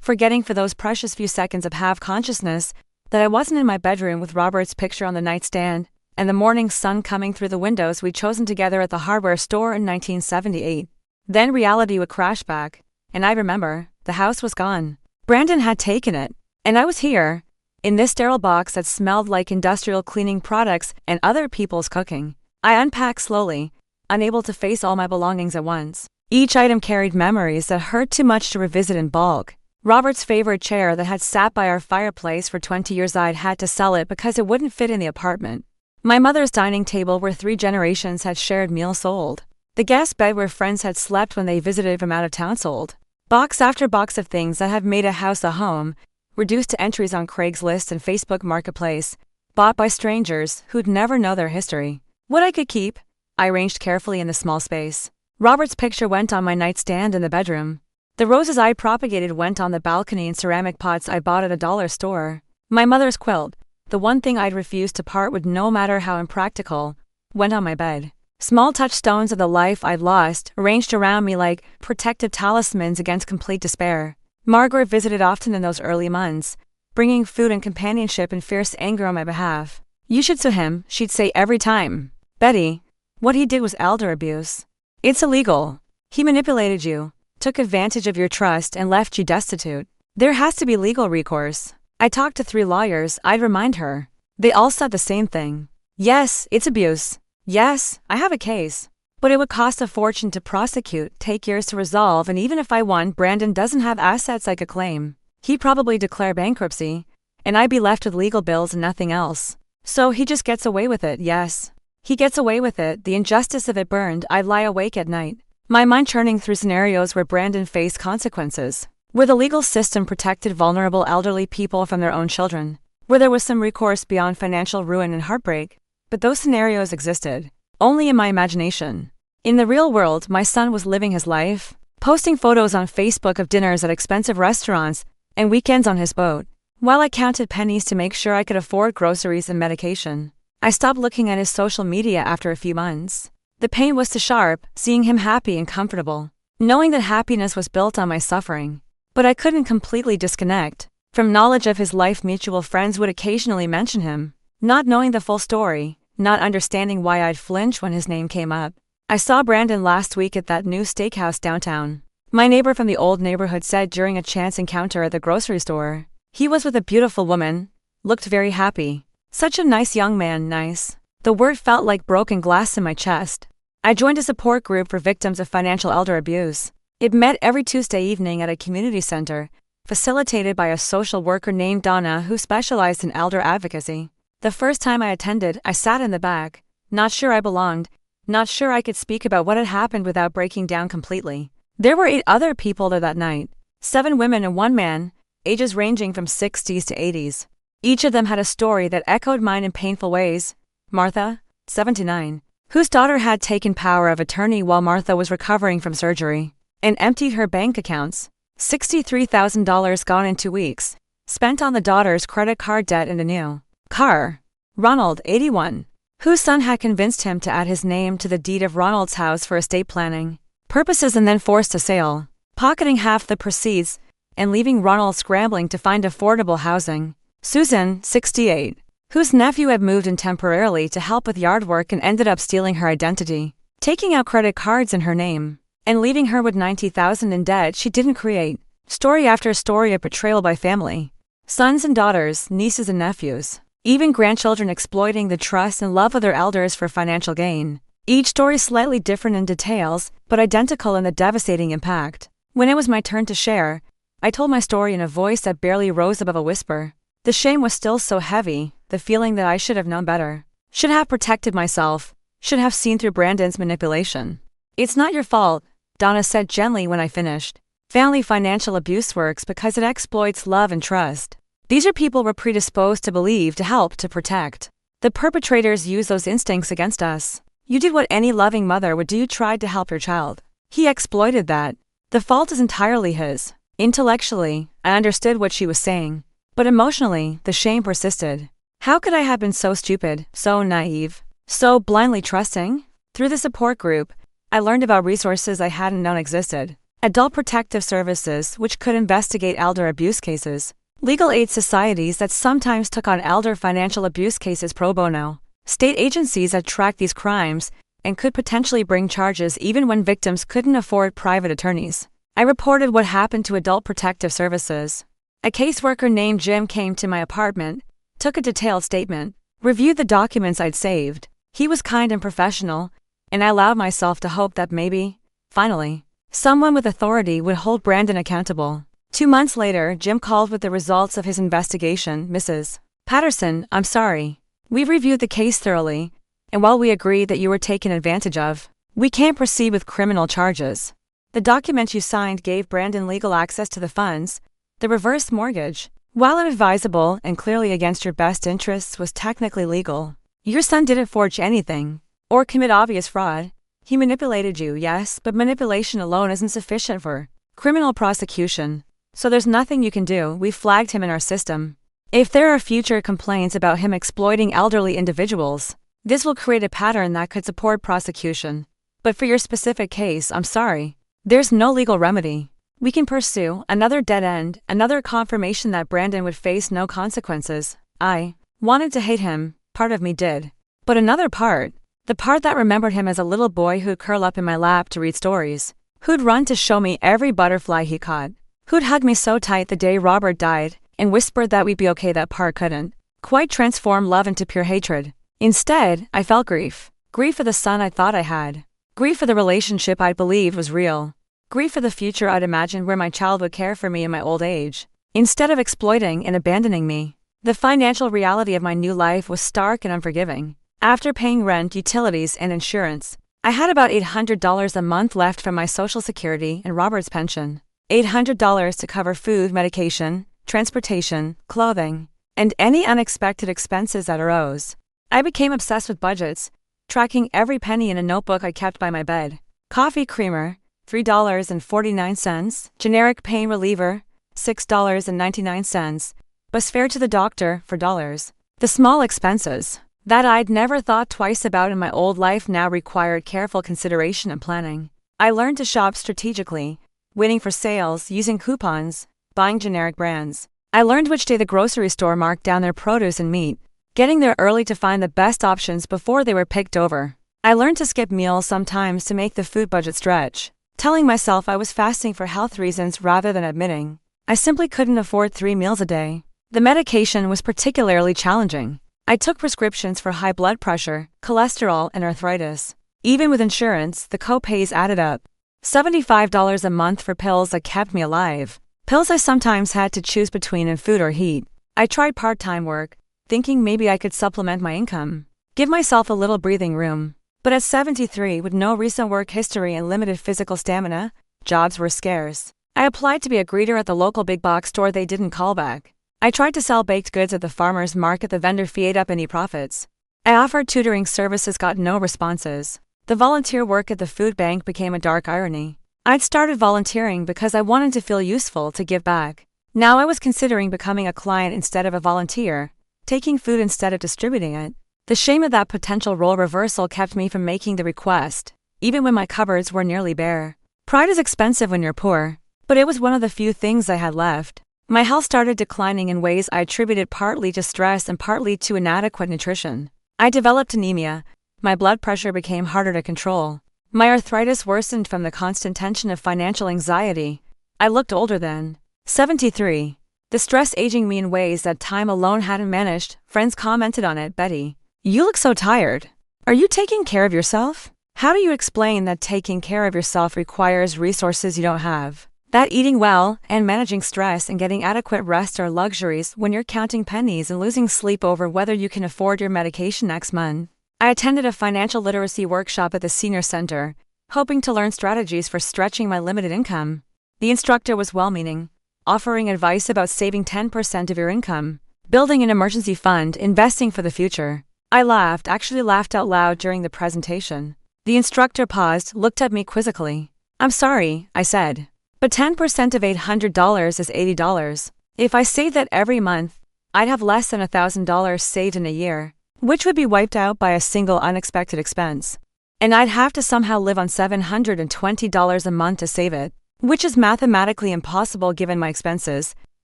forgetting for those precious few seconds of half-consciousness that I wasn't in my bedroom with Robert's picture on the nightstand, and the morning sun coming through the windows we'd chosen together at the hardware store in 1978. Then reality would crash back, and I remember, the house was gone. Brandon had taken it, and I was here, in this sterile box that smelled like industrial cleaning products and other people's cooking. I unpacked slowly, unable to face all my belongings at once. Each item carried memories that hurt too much to revisit in bulk. Robert's favorite chair that had sat by our fireplace for 20 years. I'd had to sell it because it wouldn't fit in the apartment. My mother's dining table where 3 generations had shared meals sold. The guest bed where friends had slept when they visited from out of town sold. Box after box of things that have made a house a home, reduced to entries on Craigslist and Facebook Marketplace, bought by strangers who'd never know their history. What I could keep, I arranged carefully in the small space. Robert's picture went on my nightstand in the bedroom. The roses I propagated went on the balcony in ceramic pots I bought at a dollar store. My mother's quilt, the one thing I'd refused to part with no matter how impractical, went on my bed. Small touchstones of the life I'd lost, arranged around me like protective talismans against complete despair. Margaret visited often in those early months, bringing food and companionship and fierce anger on my behalf. "You should sue him," she'd say every time. "Betty, what he did was elder abuse. It's illegal. He manipulated you, took advantage of your trust and left you destitute. There has to be legal recourse." I talked to 3 lawyers, I'd remind her. They all said the same thing. "Yes, it's abuse. Yes, I have a case. But it would cost a fortune to prosecute, take years to resolve, and even if I won, Brandon doesn't have assets I could claim. He'd probably declare bankruptcy, and I'd be left with legal bills and nothing else. So he just gets away with it, yes. He gets away with it, the injustice of it burned. I'd lie awake at night, my mind churning through scenarios where Brandon faced consequences, where the legal system protected vulnerable elderly people from their own children, where there was some recourse beyond financial ruin and heartbreak. But those scenarios existed, only in my imagination. In the real world, my son was living his life, posting photos on Facebook of dinners at expensive restaurants and weekends on his boat, while I counted pennies to make sure I could afford groceries and medication. I stopped looking at his social media after a few months. The pain was too sharp, seeing him happy and comfortable, knowing that happiness was built on my suffering. But I couldn't completely disconnect from knowledge of his life. Mutual friends would occasionally mention him, not knowing the full story, not understanding why I'd flinch when his name came up. I saw Brandon last week at that new steakhouse downtown. My neighbor from the old neighborhood said during a chance encounter at the grocery store. He was with a beautiful woman, looked very happy. Such a nice young man, nice. The word felt like broken glass in my chest. I joined a support group for victims of financial elder abuse. It met every Tuesday evening at a community center, facilitated by a social worker named Donna who specialized in elder advocacy. The first time I attended, I sat in the back, not sure I belonged, not sure I could speak about what had happened without breaking down completely. There were 8 other people there that night, 7 women and 1 man, ages ranging from 60s to 80s. Each of them had a story that echoed mine in painful ways. Martha, 79, whose daughter had taken power of attorney while Martha was recovering from surgery, and emptied her bank accounts. $63,000 gone in 2 weeks, spent on the daughter's credit card debt and a new car. Ronald, 81, whose son had convinced him to add his name to the deed of Ronald's house for estate planning purposes and then forced a sale, pocketing half the proceeds and leaving Ronald scrambling to find affordable housing. Susan, 68, whose nephew had moved in temporarily to help with yard work and ended up stealing her identity, taking out credit cards in her name, and leaving her with $90,000 in debt she didn't create. Story after story of betrayal by family, sons and daughters, nieces and nephews, even grandchildren exploiting the trust and love of their elders for financial gain. Each story slightly different in details, but identical in the devastating impact. When it was my turn to share, I told my story in a voice that barely rose above a whisper. The shame was still so heavy, the feeling that I should have known better, should have protected myself, should have seen through Brandon's manipulation. "It's not your fault," Donna said gently when I finished. "Family financial abuse works because it exploits love and trust. These are people we're predisposed to believe, to help, to protect. The perpetrators use those instincts against us. You did what any loving mother would do, you tried to help your child. He exploited that. The fault is entirely his." Intellectually, I understood what she was saying, but emotionally, the shame persisted. How could I have been so stupid, so naive, so blindly trusting? Through the support group, I learned about resources I hadn't known existed. Adult protective services, which could investigate elder abuse cases. Legal aid societies that sometimes took on elder financial abuse cases pro bono. State agencies that tracked these crimes and could potentially bring charges even when victims couldn't afford private attorneys. I reported what happened to adult protective services. A caseworker named Jim came to my apartment, took a detailed statement, reviewed the documents I'd saved. He was kind and professional, and I allowed myself to hope that maybe, finally, someone with authority would hold Brandon accountable. 2 months later, Jim called with the results of his investigation. Mrs. Patterson, I'm sorry. We've reviewed the case thoroughly, and while we agree that you were taken advantage of, we can't proceed with criminal charges. The document you signed gave Brandon legal access to the funds. The reverse mortgage, while inadvisable and clearly against your best interests, was technically legal. Your son didn't forge anything or commit obvious fraud. He manipulated you, yes, but manipulation alone isn't sufficient for criminal prosecution. So there's nothing you can do. We flagged him in our system. If there are future complaints about him exploiting elderly individuals, this will create a pattern that could support prosecution. But for your specific case, I'm sorry. There's no legal remedy. We can pursue another dead end, another confirmation that Brandon would face no consequences. I wanted to hate him, part of me did. But another part, the part that remembered him as a little boy who'd curl up in my lap to read stories, who'd run to show me every butterfly he caught, who'd hug me so tight the day Robert died, and whispered that we'd be okay, that part couldn't quite transform love into pure hatred. Instead, I felt grief. Grief for the son I thought I had. Grief for the relationship I believed was real. Grief for the future I'd imagined where my child would care for me in my old age, instead of exploiting and abandoning me. The financial reality of my new life was stark and unforgiving. After paying rent, utilities, and insurance, I had about $800 a month left from my Social Security and Robert's pension. $800 to cover food, medication, transportation, clothing, and any unexpected expenses that arose. I became obsessed with budgets, tracking every penny in a notebook I kept by my bed. Coffee creamer, $3.49, generic pain reliever, $6.99, bus fare to the doctor, $4. The small expenses that I'd never thought twice about in my old life now required careful consideration and planning. I learned to shop strategically, waiting for sales, using coupons, buying generic brands. I learned which day the grocery store marked down their produce and meat, getting there early to find the best options before they were picked over. I learned to skip meals sometimes to make the food budget stretch, telling myself I was fasting for health reasons rather than admitting I simply couldn't afford 3 meals a day. The medication was particularly challenging. I took prescriptions for high blood pressure, cholesterol, and arthritis. Even with insurance, the co-pays added up. $75 a month for pills that kept me alive. Pills I sometimes had to choose between in food or heat. I tried part-time work, thinking maybe I could supplement my income, give myself a little breathing room. But at 73, with no recent work history and limited physical stamina, jobs were scarce. I applied to be a greeter at the local big box store. They didn't call back. I tried to sell baked goods at the farmer's market. The vendor fee ate up any profits. I offered tutoring services, got no responses. The volunteer work at the food bank became a dark irony. I'd started volunteering because I wanted to feel useful, to give back. Now I was considering becoming a client instead of a volunteer, taking food instead of distributing it. The shame of that potential role reversal kept me from making the request, even when my cupboards were nearly bare. Pride is expensive when you're poor, but it was one of the few things I had left. My health started declining in ways I attributed partly to stress and partly to inadequate nutrition. I developed anemia. My blood pressure became harder to control. My arthritis worsened from the constant tension of financial anxiety. I looked older then. 73. The stress aging me in ways that time alone hadn't managed. Friends commented on it. Betty, you look so tired. Are you taking care of yourself? How do you explain that taking care of yourself requires resources you don't have? That eating well and managing stress and getting adequate rest are luxuries when you're counting pennies and losing sleep over whether you can afford your medication next month. I attended a financial literacy workshop at the senior center, hoping to learn strategies for stretching my limited income. The instructor was well-meaning, offering advice about saving 10% of your income, building an emergency fund, investing for the future. I laughed, actually laughed out loud during the presentation. The instructor paused, looked at me quizzically. I'm sorry, I said. But 10% of $800 is $80. If I save that every month, I'd have less than $1,000 saved in a year, which would be wiped out by a single unexpected expense. And I'd have to somehow live on $720 a month to save it, which is mathematically impossible given my expenses.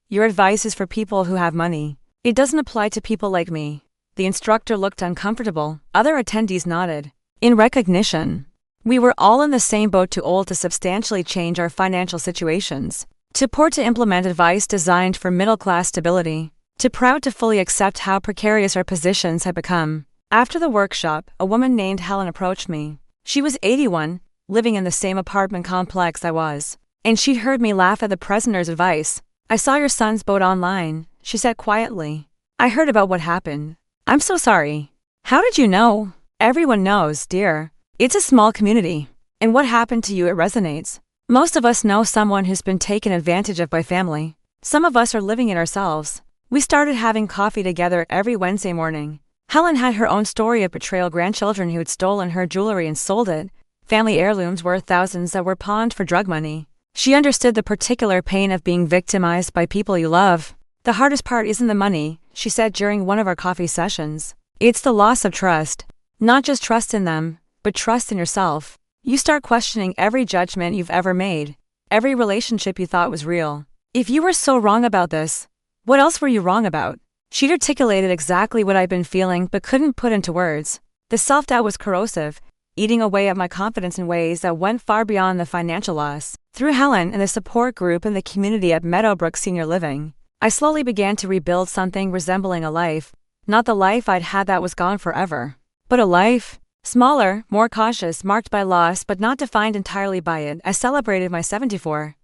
Your advice is for people who have money. It doesn't apply to people like me. The instructor looked uncomfortable. Other attendees nodded. In recognition. We were all in the same boat, too old to substantially change our financial situations, too poor to implement advice designed for middle-class stability, too proud to fully accept how precarious our positions had become. After the workshop, a woman named Helen approached me. She was 81, living in the same apartment complex I was, and she'd heard me laugh at the presenter's advice. "I saw your son's boat online," she said quietly. "I heard about what happened. I'm so sorry." "How did you know?" "Everyone knows, dear. It's a small community. And what happened to you, it resonates. Most of us know someone who's been taken advantage of by family. Some of us are living it ourselves. We started having coffee together every Wednesday morning. Helen had her own story of betrayal, grandchildren who had stolen her jewelry and sold it, family heirlooms worth thousands that were pawned for drug money. She understood the particular pain of being victimized by people you love. "The hardest part isn't the money," she said during one of our coffee sessions. "It's the loss of trust. Not just trust in them, but trust in yourself. You start questioning every judgment you've ever made, every relationship you thought was real. If you were so wrong about this, what else were you wrong about?" She'd articulated exactly what I'd been feeling but couldn't put into words. The self-doubt was corrosive, eating away at my confidence in ways that went far beyond the financial loss. Through Helen and the support group in the community at Meadowbrook Senior Living, I slowly began to rebuild something resembling a life. Not the life I'd had that was gone forever, but a life, smaller, more cautious, marked by loss but not defined entirely by it. I celebrated my 74th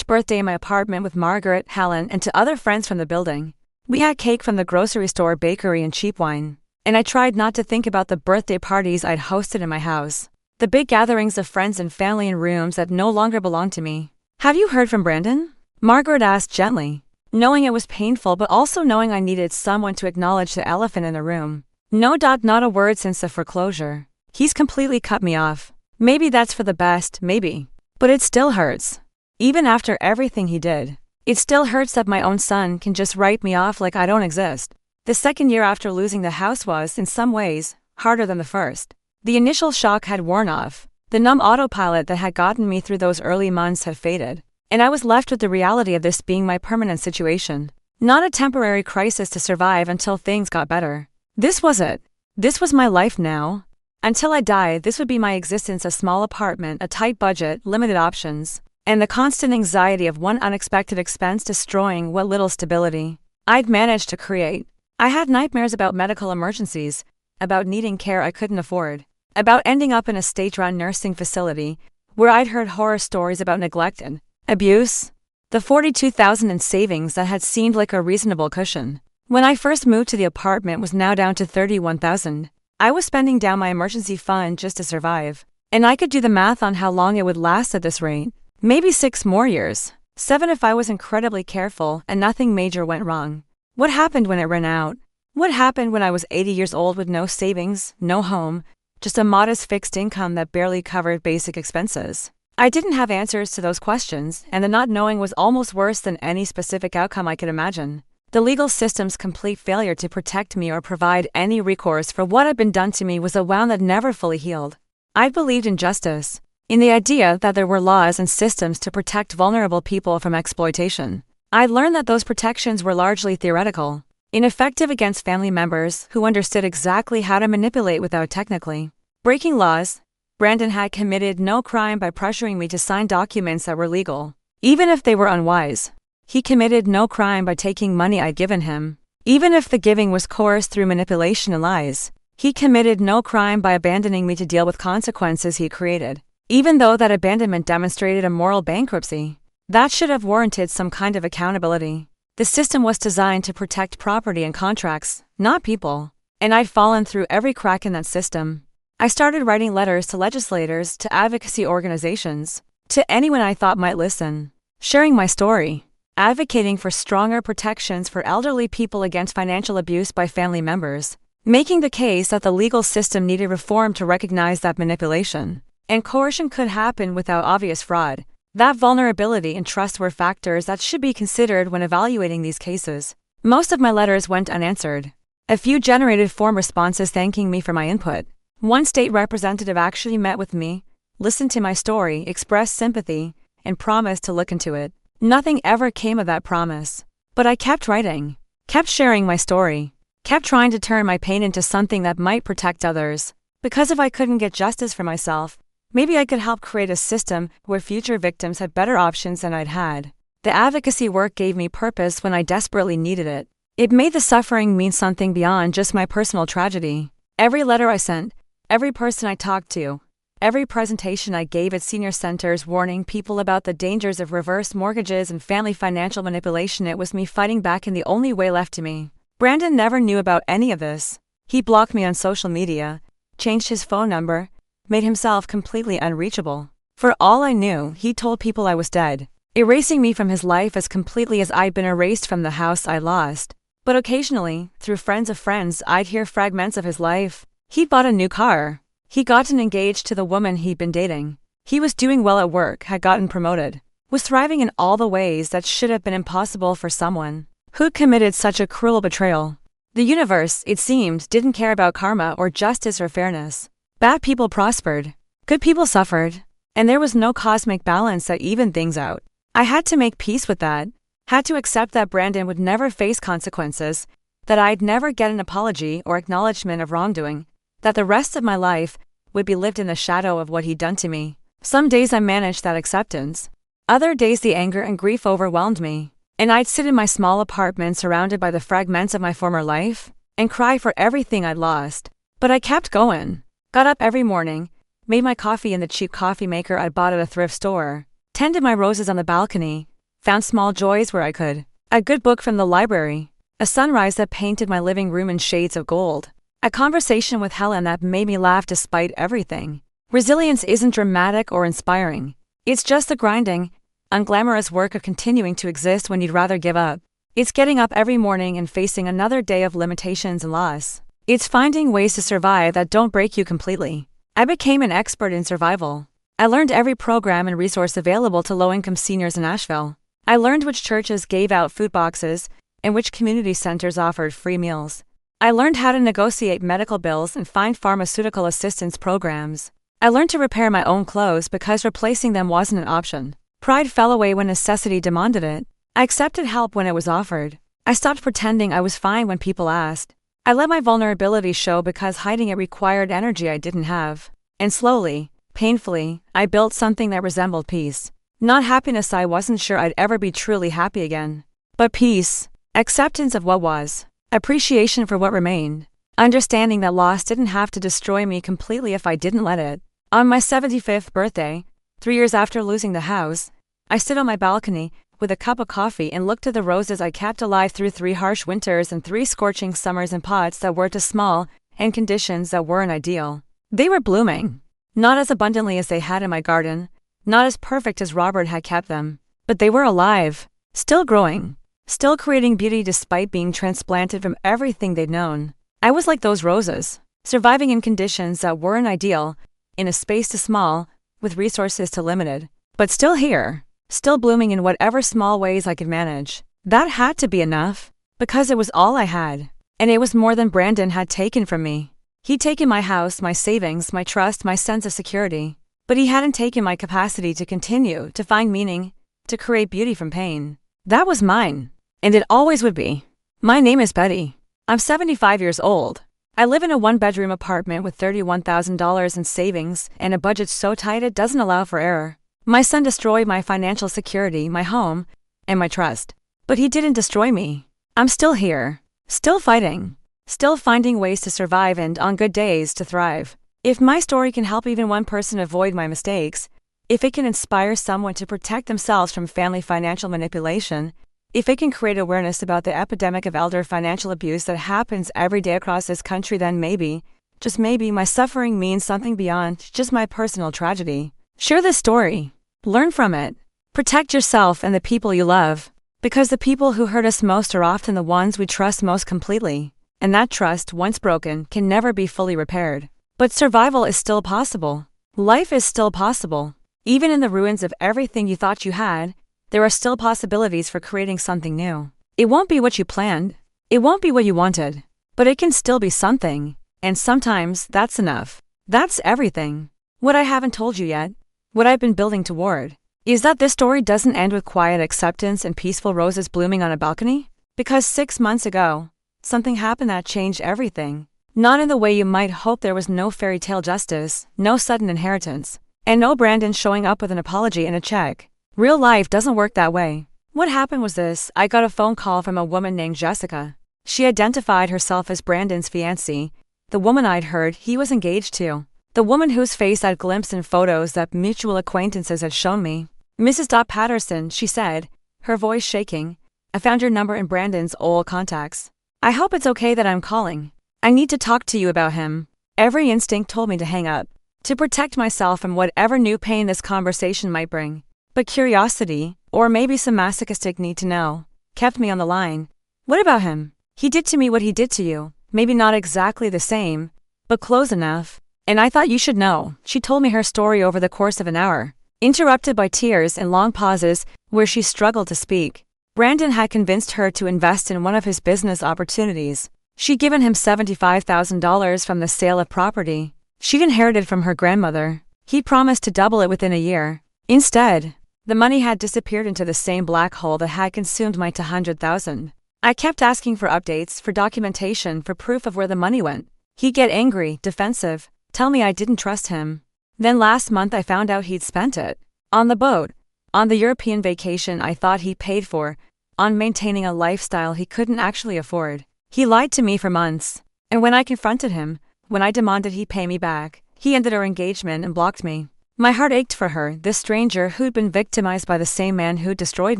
birthday in my apartment with Margaret, Helen, and to other friends from the building. We had cake from the grocery store, bakery, and cheap wine. And I tried not to think about the birthday parties I'd hosted in my house, the big gatherings of friends and family in rooms that no longer belonged to me. "Have you heard from Brandon?" Margaret asked gently, knowing it was painful but also knowing I needed someone to acknowledge the elephant in the room. "No. Not a word since the foreclosure. He's completely cut me off. Maybe that's for the best, maybe. But it still hurts. Even after everything he did. It still hurts that my own son can just write me off like I don't exist." The second year after losing the house was, in some ways, harder than the first. The initial shock had worn off. The numb autopilot that had gotten me through those early months had faded, and I was left with the reality of this being my permanent situation. Not a temporary crisis to survive until things got better. This was it. This was my life now. Until I died, this would be my existence: a small apartment, a tight budget, limited options, and the constant anxiety of one unexpected expense destroying what little stability I'd managed to create. I had nightmares about medical emergencies, about needing care I couldn't afford, about ending up in a state-run nursing facility where I'd heard horror stories about neglect and abuse. The $42,000 in savings that had seemed like a reasonable cushion when I first moved to the apartment was now down to $31,000. I was spending down my emergency fund just to survive, and I could do the math on how long it would last at this rate. Maybe 6 more years. 7 if I was incredibly careful and nothing major went wrong. What happened when it ran out? What happened when I was 80 years old with no savings, no home, just a modest fixed income that barely covered basic expenses? I didn't have answers to those questions, and the not knowing was almost worse than any specific outcome I could imagine. The legal system's complete failure to protect me or provide any recourse for what had been done to me was a wound that never fully healed. I believed in justice, in the idea that there were laws and systems to protect vulnerable people from exploitation. I learned that those protections were largely theoretical, ineffective against family members who understood exactly how to manipulate without technically breaking laws. Brandon had committed no crime by pressuring me to sign documents that were legal, even if they were unwise. He committed no crime by taking money I'd given him, even if the giving was coerced through manipulation and lies. He committed no crime by abandoning me to deal with consequences he created, even though that abandonment demonstrated a moral bankruptcy. That should have warranted some kind of accountability. The system was designed to protect property and contracts, not people, and I'd fallen through every crack in that system. I started writing letters to legislators, to advocacy organizations, to anyone I thought might listen, sharing my story, advocating for stronger protections for elderly people against financial abuse by family members, making the case that the legal system needed reform to recognize that manipulation and coercion could happen without obvious fraud. That vulnerability and trust were factors that should be considered when evaluating these cases. Most of my letters went unanswered. A few generated form responses thanking me for my input. One state representative actually met with me, listened to my story, expressed sympathy, and promised to look into it. Nothing ever came of that promise. But I kept writing, kept sharing my story, kept trying to turn my pain into something that might protect others. Because if I couldn't get justice for myself, maybe I could help create a system where future victims had better options than I'd had. The advocacy work gave me purpose when I desperately needed it. It made the suffering mean something beyond just my personal tragedy. Every letter I sent, every person I talked to, every presentation I gave at senior centers warning people about the dangers of reverse mortgages and family financial manipulation, it was me fighting back in the only way left to me. Brandon never knew about any of this. He blocked me on social media, changed his phone number, made himself completely unreachable. For all I knew, he told people I was dead, erasing me from his life as completely as I'd been erased from the house I lost. But occasionally, through friends of friends, I'd hear fragments of his life. He'd bought a new car. He'd gotten engaged to the woman he'd been dating. He was doing well at work, had gotten promoted, was thriving in all the ways that should have been impossible for someone who'd committed such a cruel betrayal. The universe, it seemed, didn't care about karma or justice or fairness. Bad people prospered. Good people suffered. And there was no cosmic balance that evened things out. I had to make peace with that. Had to accept that Brandon would never face consequences, that I'd never get an apology or acknowledgement of wrongdoing, that the rest of my life would be lived in the shadow of what he'd done to me. Some days I managed that acceptance. Other days the anger and grief overwhelmed me, and I'd sit in my small apartment surrounded by the fragments of my former life, and cry for everything I'd lost. But I kept going. Got up every morning, made my coffee in the cheap coffee maker I'd bought at a thrift store, tended my roses on the balcony, found small joys where I could. A good book from the library, a sunrise that painted my living room in shades of gold, a conversation with Helen that made me laugh despite everything. Resilience isn't dramatic or inspiring. It's just the grinding, unglamorous work of continuing to exist when you'd rather give up. It's getting up every morning and facing another day of limitations and loss. It's finding ways to survive that don't break you completely. I became an expert in survival. I learned every program and resource available to low-income seniors in Asheville. I learned which churches gave out food boxes and which community centers offered free meals. I learned how to negotiate medical bills and find pharmaceutical assistance programs. I learned to repair my own clothes because replacing them wasn't an option. Pride fell away when necessity demanded it. I accepted help when it was offered. I stopped pretending I was fine when people asked. I let my vulnerability show because hiding it required energy I didn't have. And slowly, painfully, I built something that resembled peace. Not happiness, I wasn't sure I'd ever be truly happy again. But peace, acceptance of what was, appreciation for what remained, understanding that loss didn't have to destroy me completely if I didn't let it. On my 75th birthday, 3 years after losing the house, I stood on my balcony with a cup of coffee and looked at the roses I kept alive through 3 harsh winters and 3 scorching summers in pots that were too small and conditions that weren't ideal. They were blooming, not as abundantly as they had in my garden, not as perfect as Robert had kept them, but they were alive, still growing, still creating beauty despite being transplanted from everything they'd known. I was like those roses, surviving in conditions that weren't ideal, in a space too small, with resources too limited, but still here, still blooming in whatever small ways I could manage. That had to be enough, because it was all I had, and it was more than Brandon had taken from me. He'd taken my house, my savings, my trust, my sense of security, but he hadn't taken my capacity to continue, to find meaning, to create beauty from pain. That was mine, and it always would be. My name is Betty. I'm 75 years old. I live in a 1-bedroom apartment with $31,000 in savings and a budget so tight it doesn't allow for error. My son destroyed my financial security, my home, and my trust. But he didn't destroy me. I'm still here, still fighting, still finding ways to survive and, on good days, to thrive. If my story can help even one person avoid my mistakes, if it can inspire someone to protect themselves from family financial manipulation, if it can create awareness about the epidemic of elder financial abuse that happens every day across this country, then maybe, just maybe, my suffering means something beyond just my personal tragedy. Share this story. Learn from it. Protect yourself and the people you love, because the people who hurt us most are often the ones we trust most completely, and that trust, once broken, can never be fully repaired. But survival is still possible. Life is still possible. Even in the ruins of everything you thought you had, there are still possibilities for creating something new. It won't be what you planned. It won't be what you wanted. But it can still be something. And sometimes that's enough. That's everything. What I haven't told you yet, what I've been building toward, is that this story doesn't end with quiet acceptance and peaceful roses blooming on a balcony. Because 6 months ago, something happened that changed everything. Not in the way you might hope. There was no fairy tale justice, no sudden inheritance, and no Brandon showing up with an apology and a check. Real life doesn't work that way. What happened was this: I got a phone call from a woman named Jessica. She identified herself as Brandon's fiancée, the woman I'd heard he was engaged to, the woman whose face I'd glimpsed in photos that mutual acquaintances had shown me. "Mrs. Patterson," she said, her voice shaking, "I found your number in Brandon's old contacts. I hope it's okay that I'm calling. I need to talk to you about him." Every instinct told me to hang up, to protect myself from whatever new pain this conversation might bring. But curiosity, or maybe some masochistic need to know, kept me on the line. "What about him? He did to me what he did to you. Maybe not exactly the same, but close enough. And I thought you should know." She told me her story over the course of an hour, interrupted by tears and long pauses where she struggled to speak. Brandon had convinced her to invest in one of his business opportunities. She'd given him $75,000 from the sale of property she'd inherited from her grandmother. He promised to double it within a year. Instead, the money had disappeared into the same black hole that had consumed my $200,000. I kept asking for updates, for documentation, for proof of where the money went. He'd get angry, defensive, tell me I didn't trust him. Then last month I found out he'd spent it. On the boat. On the European vacation I thought he paid for. On maintaining a lifestyle he couldn't actually afford. He lied to me for months. And when I confronted him, when I demanded he pay me back, he ended our engagement and blocked me. My heart ached for her, this stranger who'd been victimized by the same man who'd destroyed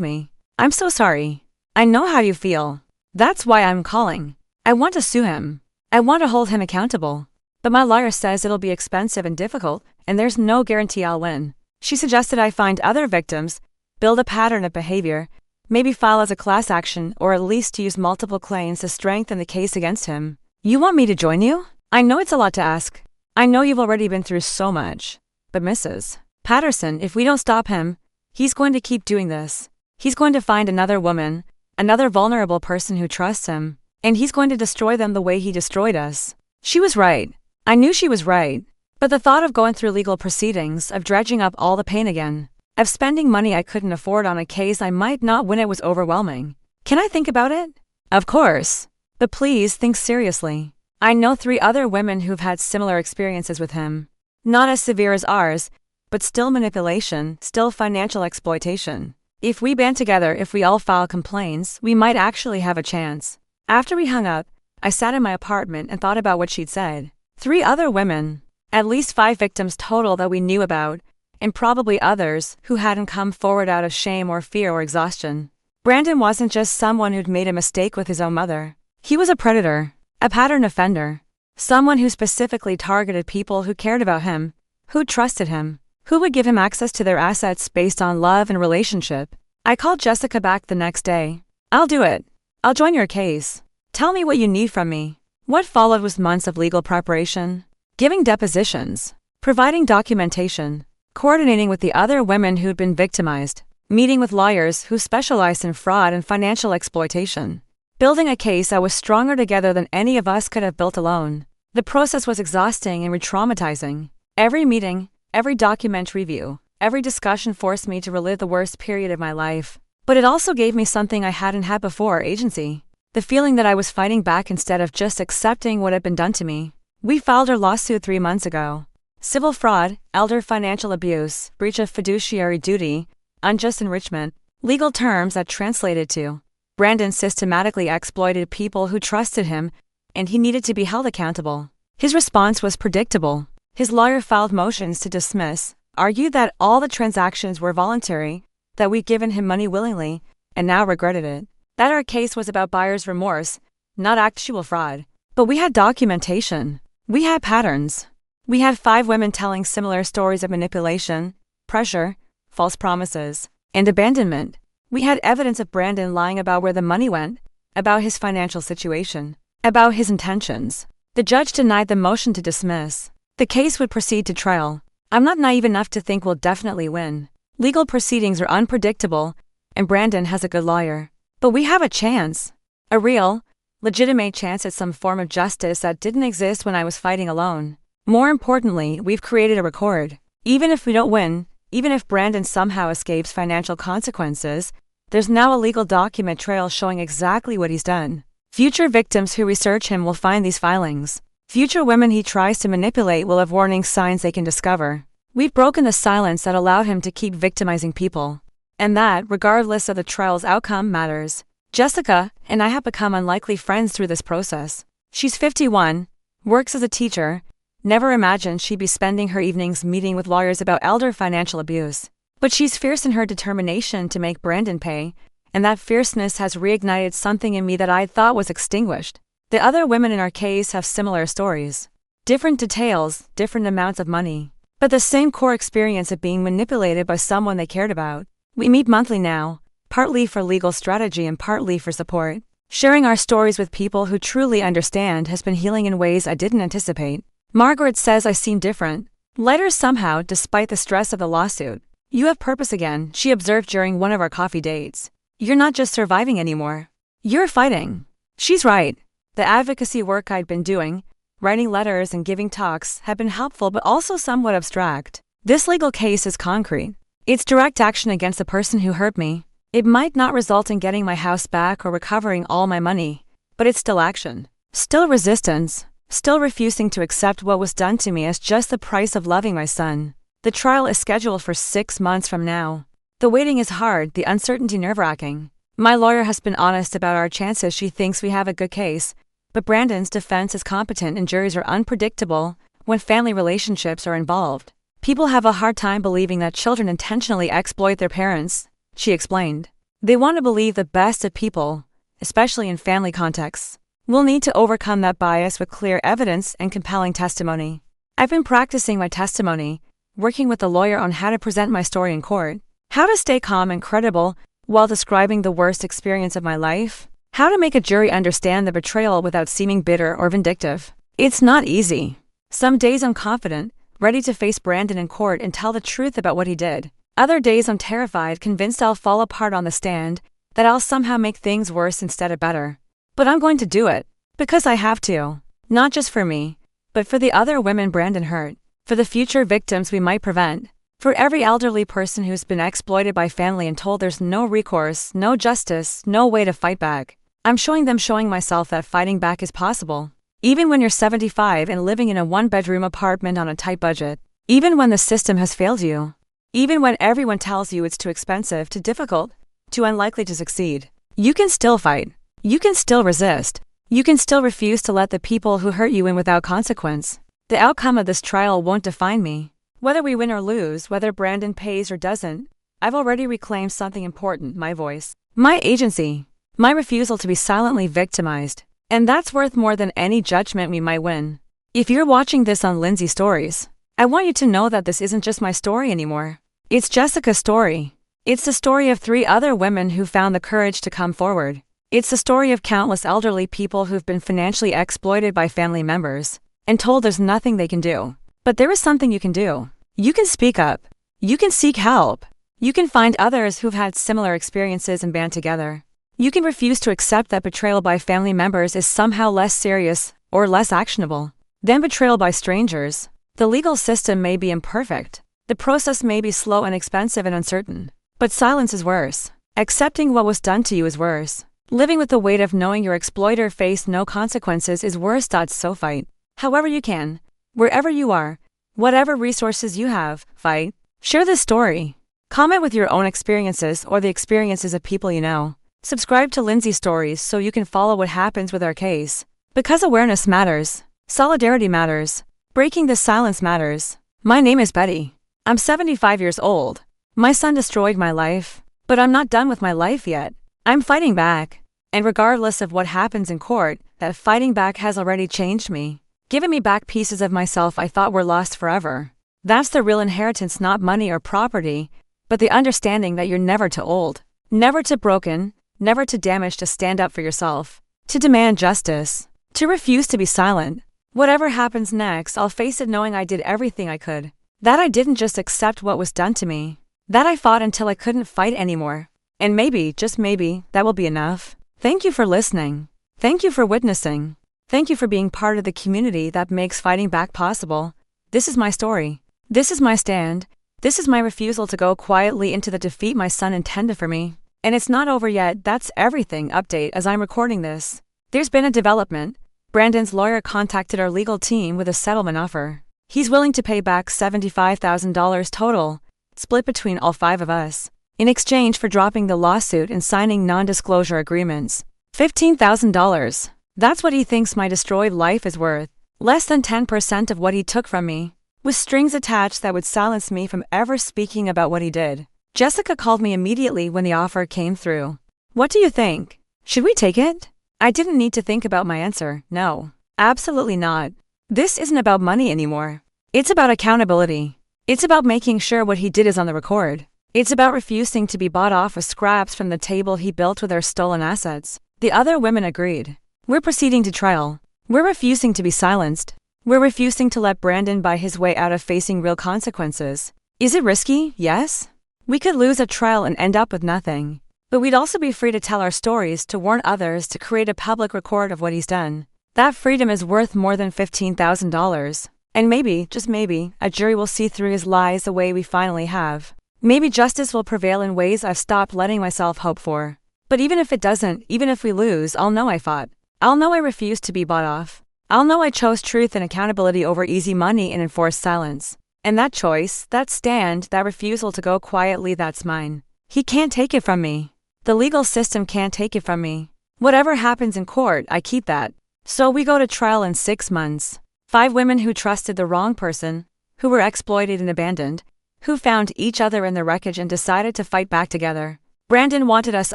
me. "I'm so sorry. I know how you feel. That's why I'm calling. I want to sue him. I want to hold him accountable. But my lawyer says it'll be expensive and difficult, and there's no guarantee I'll win." She suggested I find other victims, build a pattern of behavior, maybe file as a class action, or at least use multiple claims to strengthen the case against him. "You want me to join you? I know it's a lot to ask. I know you've already been through so much. But Mrs. Patterson, if we don't stop him, he's going to keep doing this. He's going to find another woman, another vulnerable person who trusts him, and he's going to destroy them the way he destroyed us." She was right. I knew she was right. But the thought of going through legal proceedings, of dredging up all the pain again, of spending money I couldn't afford on a case I might not win, it was overwhelming. "Can I think about it?" "Of course. But please think seriously. I know 3 other women who've had similar experiences with him. Not as severe as ours, but still manipulation, still financial exploitation. If we band together, if we all file complaints, we might actually have a chance." After we hung up, I sat in my apartment and thought about what she'd said. 3 other women. At least 5 victims total that we knew about, and probably others who hadn't come forward out of shame or fear or exhaustion. Brandon wasn't just someone who'd made a mistake with his own mother. He was a predator, a pattern offender, someone who specifically targeted people who cared about him, who trusted him, who would give him access to their assets based on love and relationship. I called Jessica back the next day. "I'll do it. I'll join your case. Tell me what you need from me." What followed was months of legal preparation, giving depositions, providing documentation, coordinating with the other women who'd been victimized, meeting with lawyers who specialized in fraud and financial exploitation, building a case that was stronger together than any of us could have built alone. The process was exhausting and re-traumatizing. Every meeting, every document review, every discussion forced me to relive the worst period of my life. But it also gave me something I hadn't had before: agency. The feeling that I was fighting back instead of just accepting what had been done to me. We filed our lawsuit 3 months ago. Civil fraud, elder financial abuse, breach of fiduciary duty, unjust enrichment, legal terms that translated to: Brandon systematically exploited people who trusted him, and he needed to be held accountable. His response was predictable. His lawyer filed motions to dismiss, argued that all the transactions were voluntary, that we'd given him money willingly, and now regretted it. That our case was about buyer's remorse, not actual fraud. But we had documentation. We had patterns. We had 5 women telling similar stories of manipulation, pressure, false promises, and abandonment. We had evidence of Brandon lying about where the money went, about his financial situation, about his intentions. The judge denied the motion to dismiss. The case would proceed to trial. I'm not naive enough to think we'll definitely win. Legal proceedings are unpredictable, and Brandon has a good lawyer. But we have a chance. A real, legitimate chance at some form of justice that didn't exist when I was fighting alone. More importantly, we've created a record. Even if we don't win, even if Brandon somehow escapes financial consequences, there's now a legal document trail showing exactly what he's done. Future victims who research him will find these filings. Future women he tries to manipulate will have warning signs they can discover. We've broken the silence that allowed him to keep victimizing people. And that, regardless of the trial's outcome, matters. Jessica and I have become unlikely friends through this process. She's 51, works as a teacher, never imagined she'd be spending her evenings meeting with lawyers about elder financial abuse. But she's fierce in her determination to make Brandon pay, and that fierceness has reignited something in me that I thought was extinguished. The other women in our case have similar stories. Different details, different amounts of money, but the same core experience of being manipulated by someone they cared about. We meet monthly now, partly for legal strategy and partly for support. Sharing our stories with people who truly understand has been healing in ways I didn't anticipate. Margaret says I seem different, lighter somehow despite the stress of the lawsuit. You have purpose again, she observed during one of our coffee dates. You're not just surviving anymore. You're fighting. She's right. The advocacy work I'd been doing, writing letters and giving talks, had been helpful but also somewhat abstract. This legal case is concrete. It's direct action against the person who hurt me. It might not result in getting my house back or recovering all my money, but it's still action. Still resistance. Still refusing to accept what was done to me as just the price of loving my son. The trial is scheduled for 6 months from now. The waiting is hard, the uncertainty nerve-wracking. My lawyer has been honest about our chances. She thinks we have a good case, but Brandon's defense is competent and juries are unpredictable when family relationships are involved. People have a hard time believing that children intentionally exploit their parents, she explained. They want to believe the best of people, especially in family contexts. We'll need to overcome that bias with clear evidence and compelling testimony. I've been practicing my testimony, working with a lawyer on how to present my story in court, how to stay calm and credible while describing the worst experience of my life, how to make a jury understand the betrayal without seeming bitter or vindictive. It's not easy. Some days I'm confident, ready to face Brandon in court and tell the truth about what he did. Other days I'm terrified, convinced I'll fall apart on the stand, that I'll somehow make things worse instead of better. But I'm going to do it, because I have to. Not just for me, but for the other women Brandon hurt, for the future victims we might prevent, for every elderly person who's been exploited by family and told there's no recourse, no justice, no way to fight back. I'm showing myself that fighting back is possible. Even when you're 75 and living in a one-bedroom apartment on a tight budget. Even when the system has failed you. Even when everyone tells you it's too expensive, too difficult, too unlikely to succeed. You can still fight. You can still resist. You can still refuse to let the people who hurt you in without consequence. The outcome of this trial won't define me. Whether we win or lose, whether Brandon pays or doesn't, I've already reclaimed something important, my voice, my agency, my refusal to be silently victimized. And that's worth more than any judgment we might win. If you're watching this on Lindsay Stories, I want you to know that this isn't just my story anymore. It's Jessica's story. It's the story of 3 other women who found the courage to come forward. It's the story of countless elderly people who've been financially exploited by family members and told there's nothing they can do. But there is something you can do. You can speak up. You can seek help. You can find others who've had similar experiences and band together. You can refuse to accept that betrayal by family members is somehow less serious or less actionable than betrayal by strangers. The legal system may be imperfect. The process may be slow and expensive and uncertain. But silence is worse. Accepting what was done to you is worse. Living with the weight of knowing your exploiter faced no consequences is worse. So fight. However you can. Wherever you are. Whatever resources you have, fight. Share this story. Comment with your own experiences or the experiences of people you know. Subscribe to Lindsay Stories so you can follow what happens with our case. Because awareness matters. Solidarity matters. Breaking the silence matters. My name is Betty. I'm 75 years old. My son destroyed my life. But I'm not done with my life yet. I'm fighting back. And regardless of what happens in court, that fighting back has already changed me. Given me back pieces of myself I thought were lost forever. That's the real inheritance, not money or property, but the understanding that you're never too old, never too broken, never too damaged to stand up for yourself, to demand justice, to refuse to be silent. Whatever happens next, I'll face it knowing I did everything I could. That I didn't just accept what was done to me. That I fought until I couldn't fight anymore. And maybe, just maybe, that will be enough. Thank you for listening. Thank you for witnessing. Thank you for being part of the community that makes fighting back possible. This is my story. This is my stand. This is my refusal to go quietly into the defeat my son intended for me. And it's not over yet. That's everything. Update as I'm recording this. There's been a development. Brandon's lawyer contacted our legal team with a settlement offer. He's willing to pay back $75,000 total, split between all 5 of us, in exchange for dropping the lawsuit and signing non-disclosure agreements. $15,000. That's what he thinks my destroyed life is worth. Less than 10% of what he took from me, with strings attached that would silence me from ever speaking about what he did. Jessica called me immediately when the offer came through. What do you think? Should we take it? I didn't need to think about my answer. No, absolutely not. This isn't about money anymore. It's about accountability. It's about making sure what he did is on the record. It's about refusing to be bought off with scraps from the table he built with our stolen assets. The other women agreed. We're proceeding to trial. We're refusing to be silenced. We're refusing to let Brandon buy his way out of facing real consequences. Is it risky? Yes. We could lose a trial and end up with nothing. But we'd also be free to tell our stories, to warn others, to create a public record of what he's done. That freedom is worth more than $15,000. And maybe, just maybe, a jury will see through his lies the way we finally have. Maybe justice will prevail in ways I've stopped letting myself hope for. But even if it doesn't, even if we lose, I'll know I fought. I'll know I refused to be bought off. I'll know I chose truth and accountability over easy money and enforced silence. And that choice, that stand, that refusal to go quietly, that's mine. He can't take it from me. The legal system can't take it from me. Whatever happens in court, I keep that. So we go to trial in 6 months. 5 women who trusted the wrong person, who were exploited and abandoned, who found each other in the wreckage and decided to fight back together. Brandon wanted us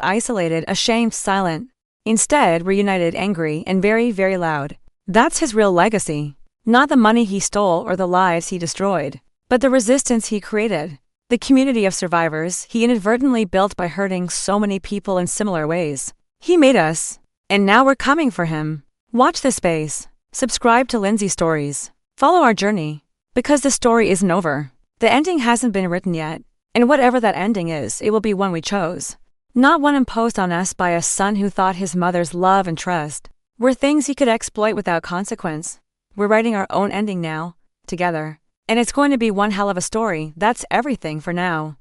isolated, ashamed, silent. Instead, we're united, angry, and very, very loud. That's his real legacy. Not the money he stole or the lives he destroyed, but the resistance he created. The community of survivors he inadvertently built by hurting so many people in similar ways. He made us, and now we're coming for him. Watch this space. Subscribe to Lindsay Stories. Follow our journey. Because the story isn't over. The ending hasn't been written yet. And whatever that ending is, it will be one we chose. Not one imposed on us by a son who thought his mother's love and trust were things he could exploit without consequence. We're writing our own ending now, together. And it's going to be one hell of a story. That's everything for now.